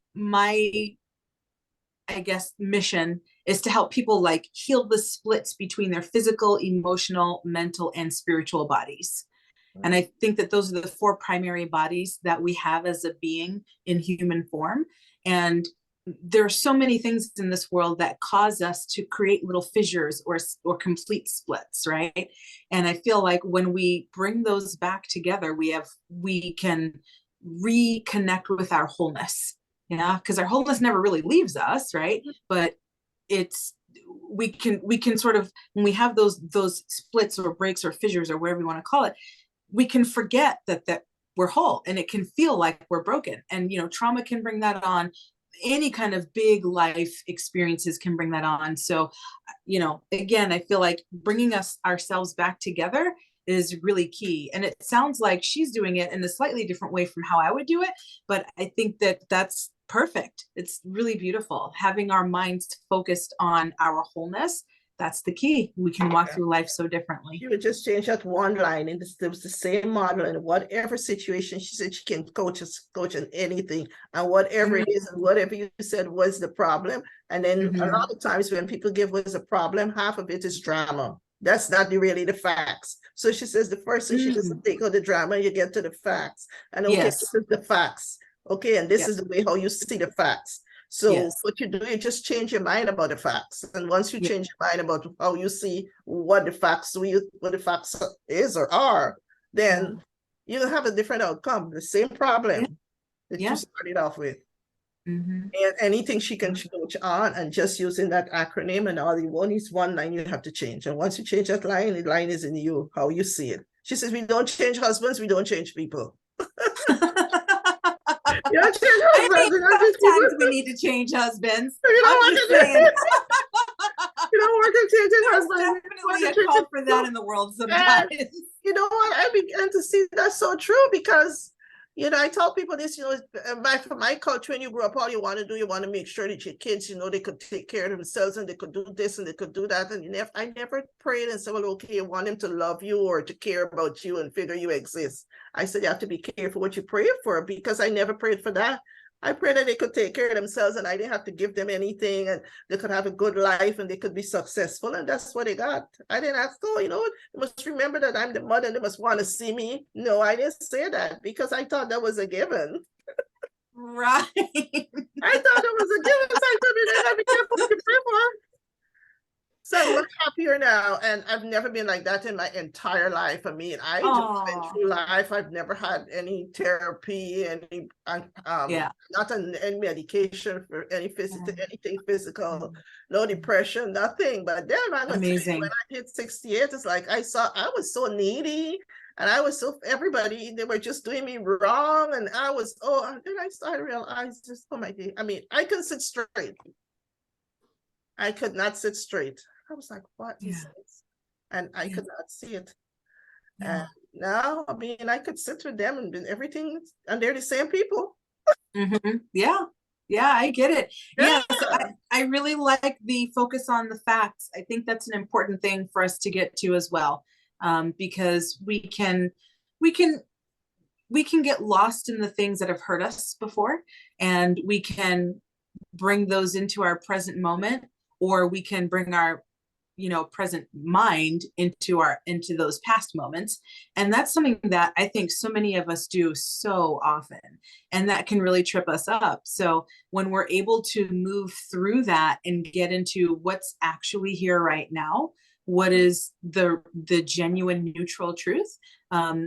I guess mission is to help people like heal the splits between their physical, emotional, mental, and spiritual bodies. And I think that those are the 4 primary bodies that we have as a being in human form. And there are so many things in this world that cause us to create little fissures or complete splits, right? And I feel like when we bring those back together, we can reconnect with our wholeness. Yeah, because our wholeness never really leaves us, right? But we can sort of, when we have those splits or breaks or fissures or whatever you want to call it, we can forget that we're whole, and it can feel like we're broken. And, you know, trauma can bring that on. Any kind of big life experiences can bring that on. So, you know, again, I feel like bringing ourselves back together is really key. And it sounds like she's doing it in a slightly different way from how I would do it. But I think that that's perfect. It's really beautiful. Having our minds focused on our wholeness, that's the key. We can walk through life so differently. You would just change that one line, and it was the same model in whatever situation. She said she can coach on anything, and whatever it is, and whatever you said was the problem. And then a lot of times when people give us a problem, half of it is drama. That's not really the facts. So she says the first thing she doesn't take out the drama, you get to the facts. And okay, this is the facts. Okay, and this is the way how you see the facts. So what you do, you just change your mind about the facts. And once you change your mind about how you see what the facts is or are, then you'll have a different outcome, the same problem that you started off with. And anything she can coach on, and just using that acronym, and all you want is one line you have to change. And once you change that line, the line is in you, how you see it. She says, we don't change husbands, we don't change people. You don't change husbands. Sometimes we need to change husbands. You know what I'm just saying. You don't want to change your husband. Definitely a call for that in the world sometimes. And you know what? I began to see that's so true, because you know, I tell people this, you know, from my culture, when you grow up, all you want to do, you want to make sure that your kids, you know, they could take care of themselves, and they could do this and they could do that. And I never prayed and said, well, okay, I want him to love you or to care about you and figure you exist. I said, you have to be careful what you pray for, because I never prayed for that. I prayed that they could take care of themselves, and I didn't have to give them anything, and they could have a good life, and they could be successful. And that's what they got. I didn't ask, oh, you know, you must remember that I'm the mother and they must want to see me. No, I didn't say that, because I thought that was a given. Right. I thought it was a given. So I thought they didn't have to be careful what you pray for. So I'm happier now, and I've never been like that in my entire life. I mean, I just went through life. I've never had any therapy, not on any medication for anything physical, no depression, nothing. But then when I hit 68, it's like I was so needy, and I was so everybody, they were just doing me wrong, and I was then I started to realize just I mean, I can sit straight. I could not sit straight. I was like, what is this? And I could not see it. And now, I mean, I could sit with them and everything, and they're the same people. Yeah, I get it. Yeah, so I really like the focus on the facts. I think that's an important thing for us to get to as well, because we can get lost in the things that have hurt us before, and we can bring those into our present moment, or we can bring our present mind into those past moments. And that's something that I think so many of us do so often, and that can really trip us up. So when we're able to move through that and get into what's actually here right now, what is the genuine neutral truth,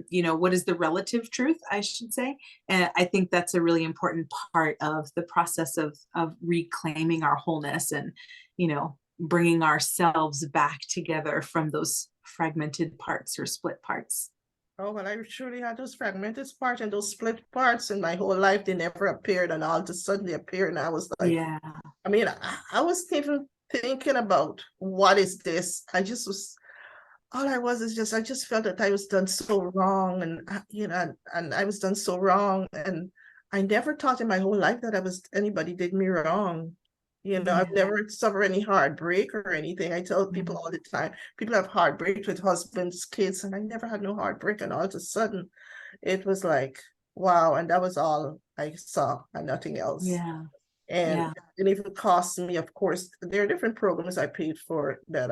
you know, what is the relative truth, I should say. And I think that's a really important part of the process of reclaiming our wholeness and, you know, bringing ourselves back together from those fragmented parts or split parts. Oh, well, I truly had those fragmented parts and those split parts in my whole life. They never appeared, and all of a sudden they appeared, and I was like, Yeah. I mean, I was even thinking about what is this? I just was, all I was is just, I just felt that I was done so wrong, and you know, and I was done so wrong, and I never thought in my whole life that anybody did me wrong. You know, I've Yeah. never suffered any heartbreak or anything. I tell people all the time, people have heartbreak with husbands, kids, and I never had no heartbreak. And all of a sudden, it was like, wow, and that was all I saw and nothing else. Yeah. And Yeah. and if it costs me, of course, there are different programs I paid for that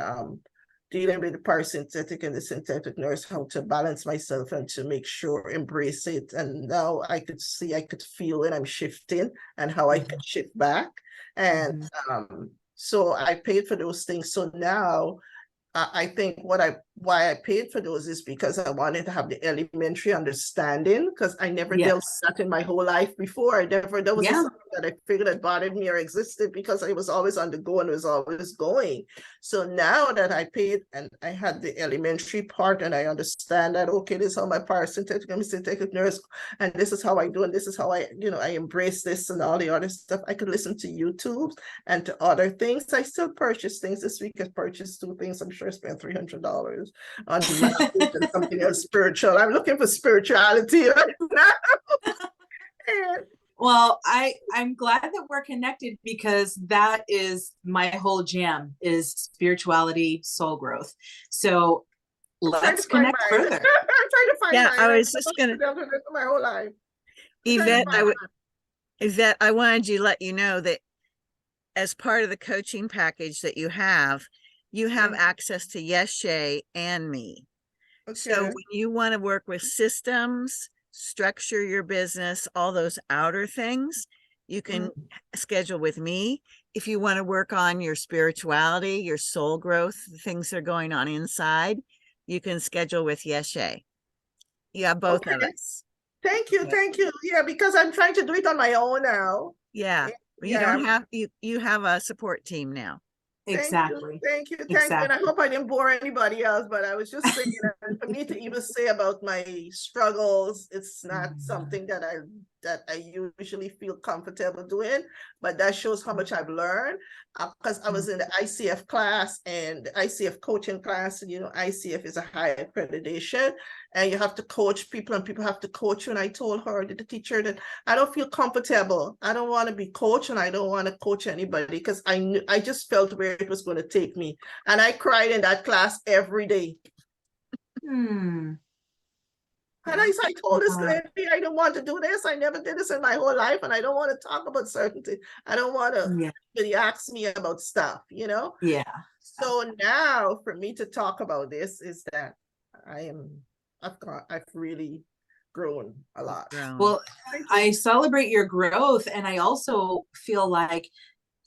dealing with the parasympathetic and the synthetic nerves, how to balance myself and to make sure, embrace it. And now I could see, I could feel when I'm shifting and how I can shift back. And so I paid for those things. So now I think why I paid for those is because I wanted to have the elementary understanding, because I never dealt with that in my whole life before. That was something that I figured that bothered me or existed, because I was always on the go and was always going. So now that I paid and I had the elementary part and I understand that, okay, this is how my parasympathetic and sympathetic nerves, and this is how I do, and this is how I, you know, I embrace this and all the other stuff. I could listen to YouTube and to other things. I still purchase things. This week I purchased 2 things. I'm sure I spent $300 on language and something else spiritual. I'm looking for spirituality right now. And well, I'm glad that we're connected, because that is my whole jam, is spirituality, soul growth. So let's connect further. I'm trying to find Yeah, mine. I was just gonna, my whole life. Yvette, Yvette, I wanted to let you know that as part of the coaching package that you have access to Yeshe and me. So Okay. when you want to work with systems, structure your business, all those outer things, you can schedule with me. If you want to work on your spirituality, your soul growth, the things that are going on inside, you can schedule with Yeshe. Yeah, both of us. Thank you, thank you. Yeah, because I'm trying to do it on my own now. Yeah, you don't have, you have a support team now. Exactly. Thank you. And I hope I didn't bore anybody else, but I was just saying that for me to even say about my struggles, it's not something that I usually feel comfortable doing, but that shows how much I've learned, because I was in the ICF class and the ICF coaching class, and you know, ICF is a high accreditation and you have to coach people and people have to coach you. And I told her, the teacher, that I don't feel comfortable. I don't want to be coached and I don't want to coach anybody, because I just felt where it was going to take me. And I cried in that class every day. And I told this lady, I don't want to do this. I never did this in my whole life. And I don't want to talk about certain things. I don't want to really ask me about stuff, you know? Yeah. So now for me to talk about this is that I've really grown a lot. Well, I celebrate your growth, and I also feel like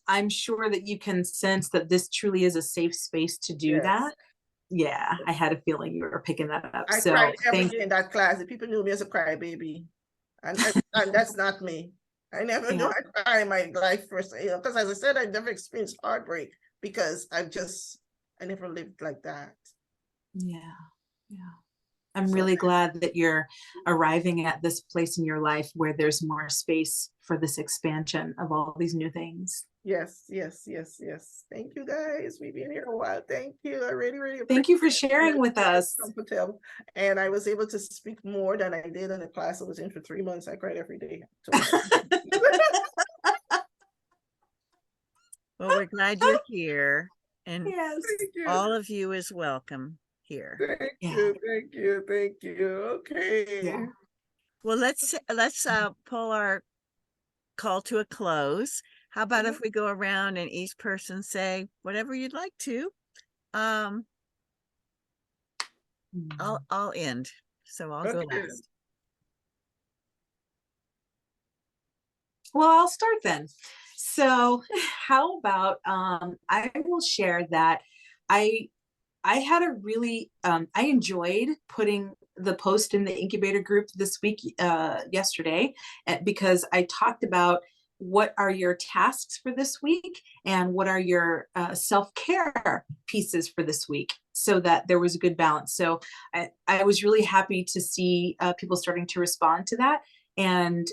I'm sure that you can sense that this truly is a safe space to do that. Yeah, I had a feeling you were picking that up. I cried every day in that class. The people knew me as a crybaby, and that's not me. I never knew I cry in my life first, you know, because as I said, I never experienced heartbreak because I never lived like that. Yeah. I'm really glad that you're arriving at this place in your life where there's more space for this expansion of all these new things. Yes. Thank you guys. We've been here a while. Thank you. I really thank you for sharing with us. And I was able to speak more than I did in the class I was in for 3 months. I cried every day. Well, we're glad you're here, and all of you is welcome here. Thank you. Okay. Well, let's pull our call to a close. How about if we go around and each person say whatever you'd like to? I'll end, so I'll go last. Well, I'll start then. So how about I will share that I I had a really, I enjoyed putting the post in the incubator group this week, yesterday, because I talked about what are your tasks for this week and what are your self-care pieces for this week, so that there was a good balance. So I was really happy to see people starting to respond to that. And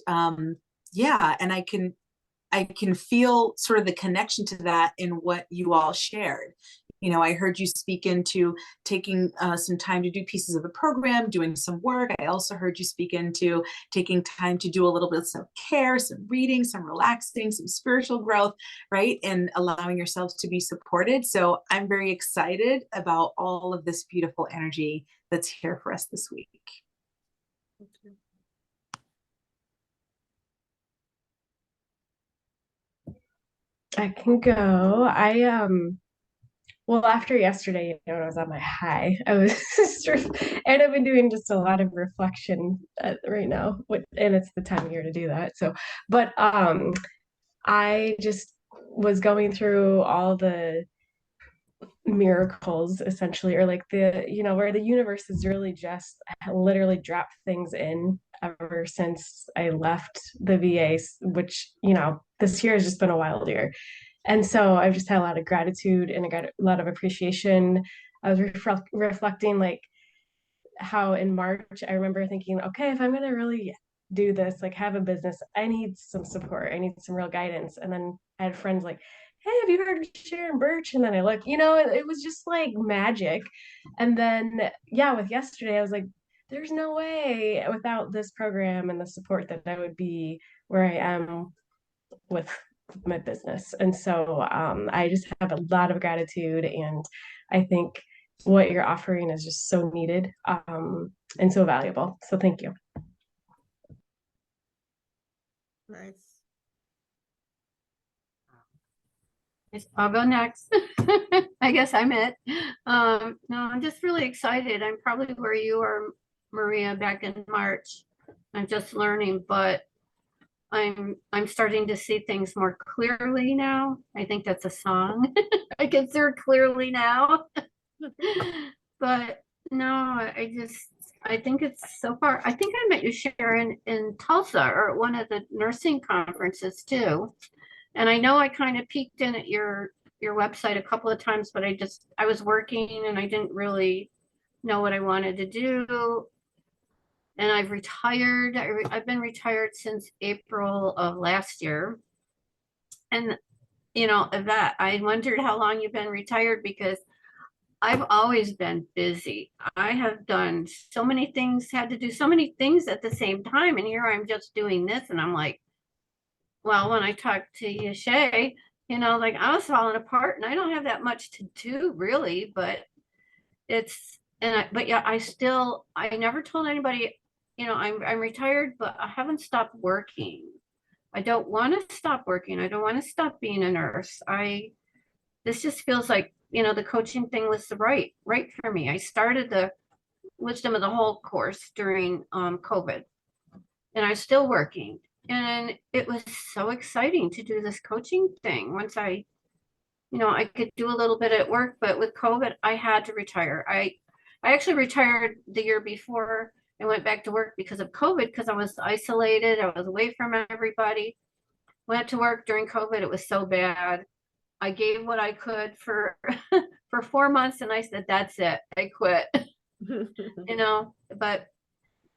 yeah, and I can feel sort of the connection to that in what you all shared. You know, I heard you speak into taking some time to do pieces of the program, doing some work. I also heard you speak into taking time to do a little bit of self-care, some reading, some relaxing, some spiritual growth, right? And allowing yourselves to be supported. So I'm very excited about all of this beautiful energy that's here for us this week. I can go. Well, after yesterday, you know, I was on my high. I was and I've been doing just a lot of reflection right now, and it's the time of year to do that. So, but I just was going through all the miracles essentially, or like the, you know, where the universe has really just literally dropped things in ever since I left the VA, which, you know, this year has just been a wild year. And so I've just had a lot of gratitude and I got a lot of appreciation. I was reflecting like how in March I remember thinking, okay, if I'm gonna really do this, like have a business, I need some support, I need some real guidance. And then I had friends like, hey, have you heard of Sharon Burch? And then I look, you know, it was just like magic. And then yeah, with yesterday, I was like, there's no way without this program and the support that I would be where I am with my business. And so I just have a lot of gratitude, and I think what you're offering is just so needed and so valuable. So thank you. Nice. I'll go next. I guess I'm it. No, I'm just really excited. I'm probably where you are, Maria, back in March. I'm just learning, but I'm starting to see things more clearly now. I think that's a song. I can see her clearly now. But no, I think it's so far. I think I met you, Sharon, in Tulsa or at one of the nursing conferences too. And I know I kind of peeked in at your website a couple of times, but I was working and I didn't really know what I wanted to do. And I've retired. I've been retired since April of last year. And, you know, that I wondered how long you've been retired, because I've always been busy. I have done so many things, had to do so many things at the same time. And here I'm just doing this. And I'm like, well, when I talked to Yeshe, you know, like I was falling apart and I don't have that much to do really, but but yeah, I never told anybody, you know, I'm retired, but I haven't stopped working. I don't want to stop working. I don't want to stop being a nurse. This just feels like, you know, the coaching thing was right for me. I started the Wisdom of the Whole course during COVID, and I'm still working. And it was so exciting to do this coaching thing. Once I could do a little bit at work, but with COVID, I had to retire. I actually retired the year before I went back to work because of COVID, because I was isolated. I was away from everybody. Went to work during COVID. It was so bad. I gave what I could for for 4 months, and I said, that's it. I quit. You know, but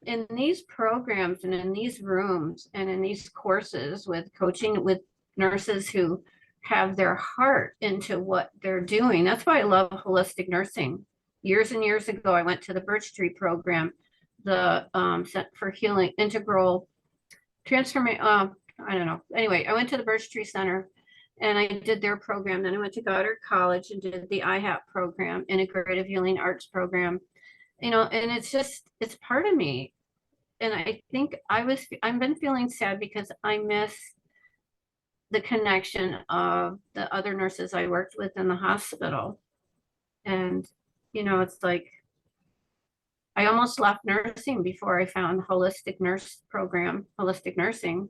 in these programs and in these rooms and in these courses with coaching with nurses who have their heart into what they're doing. That's why I love holistic nursing. Years and years ago, I went to the Birch Tree program, the Center for Healing Integral Transformation. I don't know. Anyway, I went to the Birch Tree Center and I did their program. Then I went to Goddard College and did the IHAP program, Integrative Healing Arts program. You know, and it's part of me. And I think I've been feeling sad because I miss the connection of the other nurses I worked with in the hospital. And, you know, it's like, I almost left nursing before I found holistic nursing.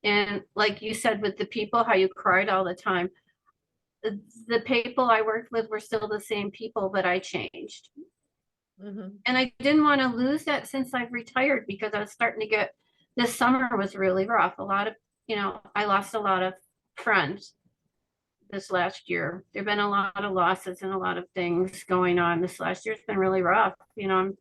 And like you said, with the people, how you cried all the time. the people I worked with were still the same people, but I changed. Mhm. And I didn't want to lose that since I've retired, because I was starting to get, this summer was really rough. A lot of, I lost a lot of friends this last year. There've been a lot of losses and a lot of things going on this last year. It's been really rough. I'm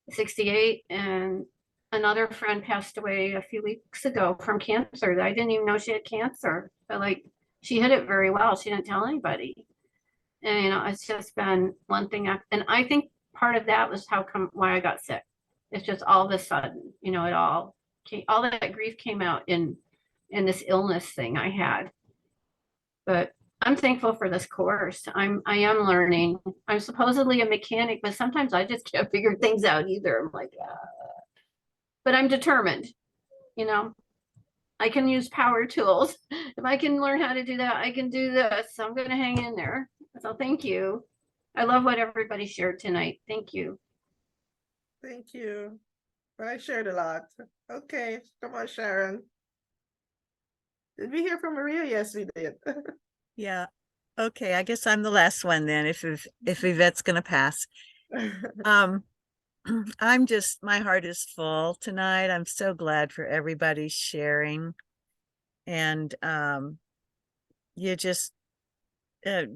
68, and another friend passed away a few weeks ago from cancer. I didn't even know she had cancer, but like, she hid it very well. She didn't tell anybody. And it's just been one thing and I think part of that was why I got sick. It's just all of a sudden, it all that grief came out in this illness thing I had. But I'm thankful for this course. I am learning. I'm supposedly a mechanic, but sometimes I just can't figure things out either. I'm like, but I'm determined. I can use power tools. If I can learn how to do that, I can do this. So I'm going to hang in there. So thank you. I love what everybody shared tonight. Thank you. Thank you. I shared a lot. Okay, come on, Sharon. Did we hear from Maria? Yes, we did. Yeah. Okay, I guess I'm the last one then, if Yvette's gonna pass. My heart is full tonight. I'm so glad for everybody sharing. And you just of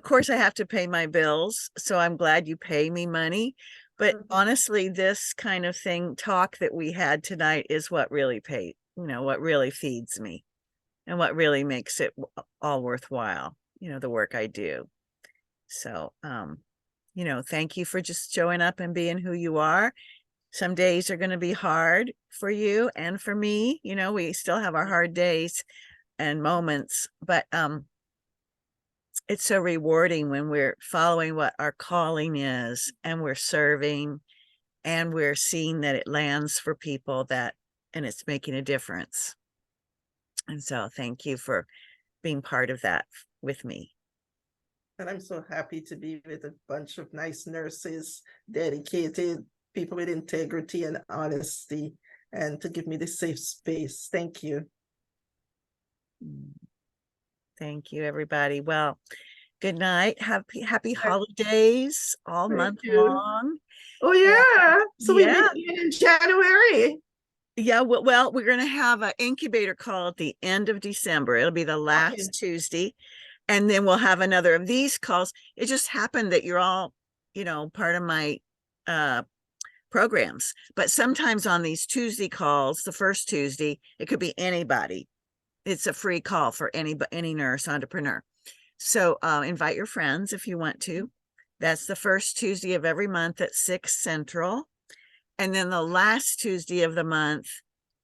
course I have to pay my bills, so I'm glad you pay me money. But honestly, this kind of talk that we had tonight is what really what really feeds me and what really makes it all worthwhile, the work I do. So, thank you for just showing up and being who you are. Some days are going to be hard for you and for me. We still have our hard days and moments, but it's so rewarding when we're following what our calling is, and we're serving, and we're seeing that it lands for people, and it's making a difference. And so thank you for being part of that with me. And I'm so happy to be with a bunch of nice nurses, dedicated people with integrity and honesty, and to give me this safe space. Thank you. Thank you, everybody. Well, good night. Happy holidays all month long. Oh yeah. So we Yeah. meet again in January. Yeah, well, we're going to have an incubator call at the end of December. It'll be the last Tuesday. And then we'll have another of these calls. It just happened that you're all, part of my programs. But sometimes on these Tuesday calls, the first Tuesday, it could be anybody. It's a free call for any nurse entrepreneur. So invite your friends if you want to. That's the first Tuesday of every month at 6 Central. And then the last Tuesday of the month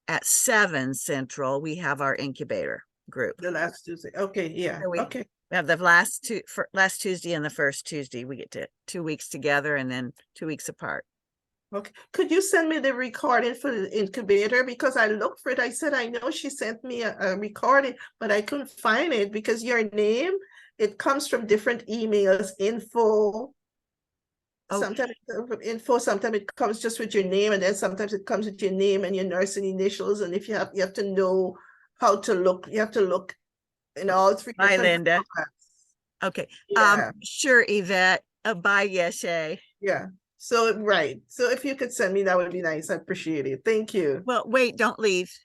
at 7 Central, we have our incubator group. The last Tuesday. Okay, yeah. So we have the last Tuesday and the first Tuesday. We get to 2 weeks together and then 2 weeks apart. Okay. Could you send me the recording for the incubator? Because I looked for it. I said, I know she sent me a recording, but I couldn't find it because your name, it comes from different emails, info. Sometimes info, sometimes it comes just with your name, and then sometimes it comes with your name and your nursing initials. And if you have to know how to look, you have to look in all three. Bye, Linda. Formats. Okay. Yeah. Sure, Yvette. Bye, Yeshe. Yeah. So, right. So if you could send me, that would be nice. I appreciate it. Thank you. Well, wait, don't leave.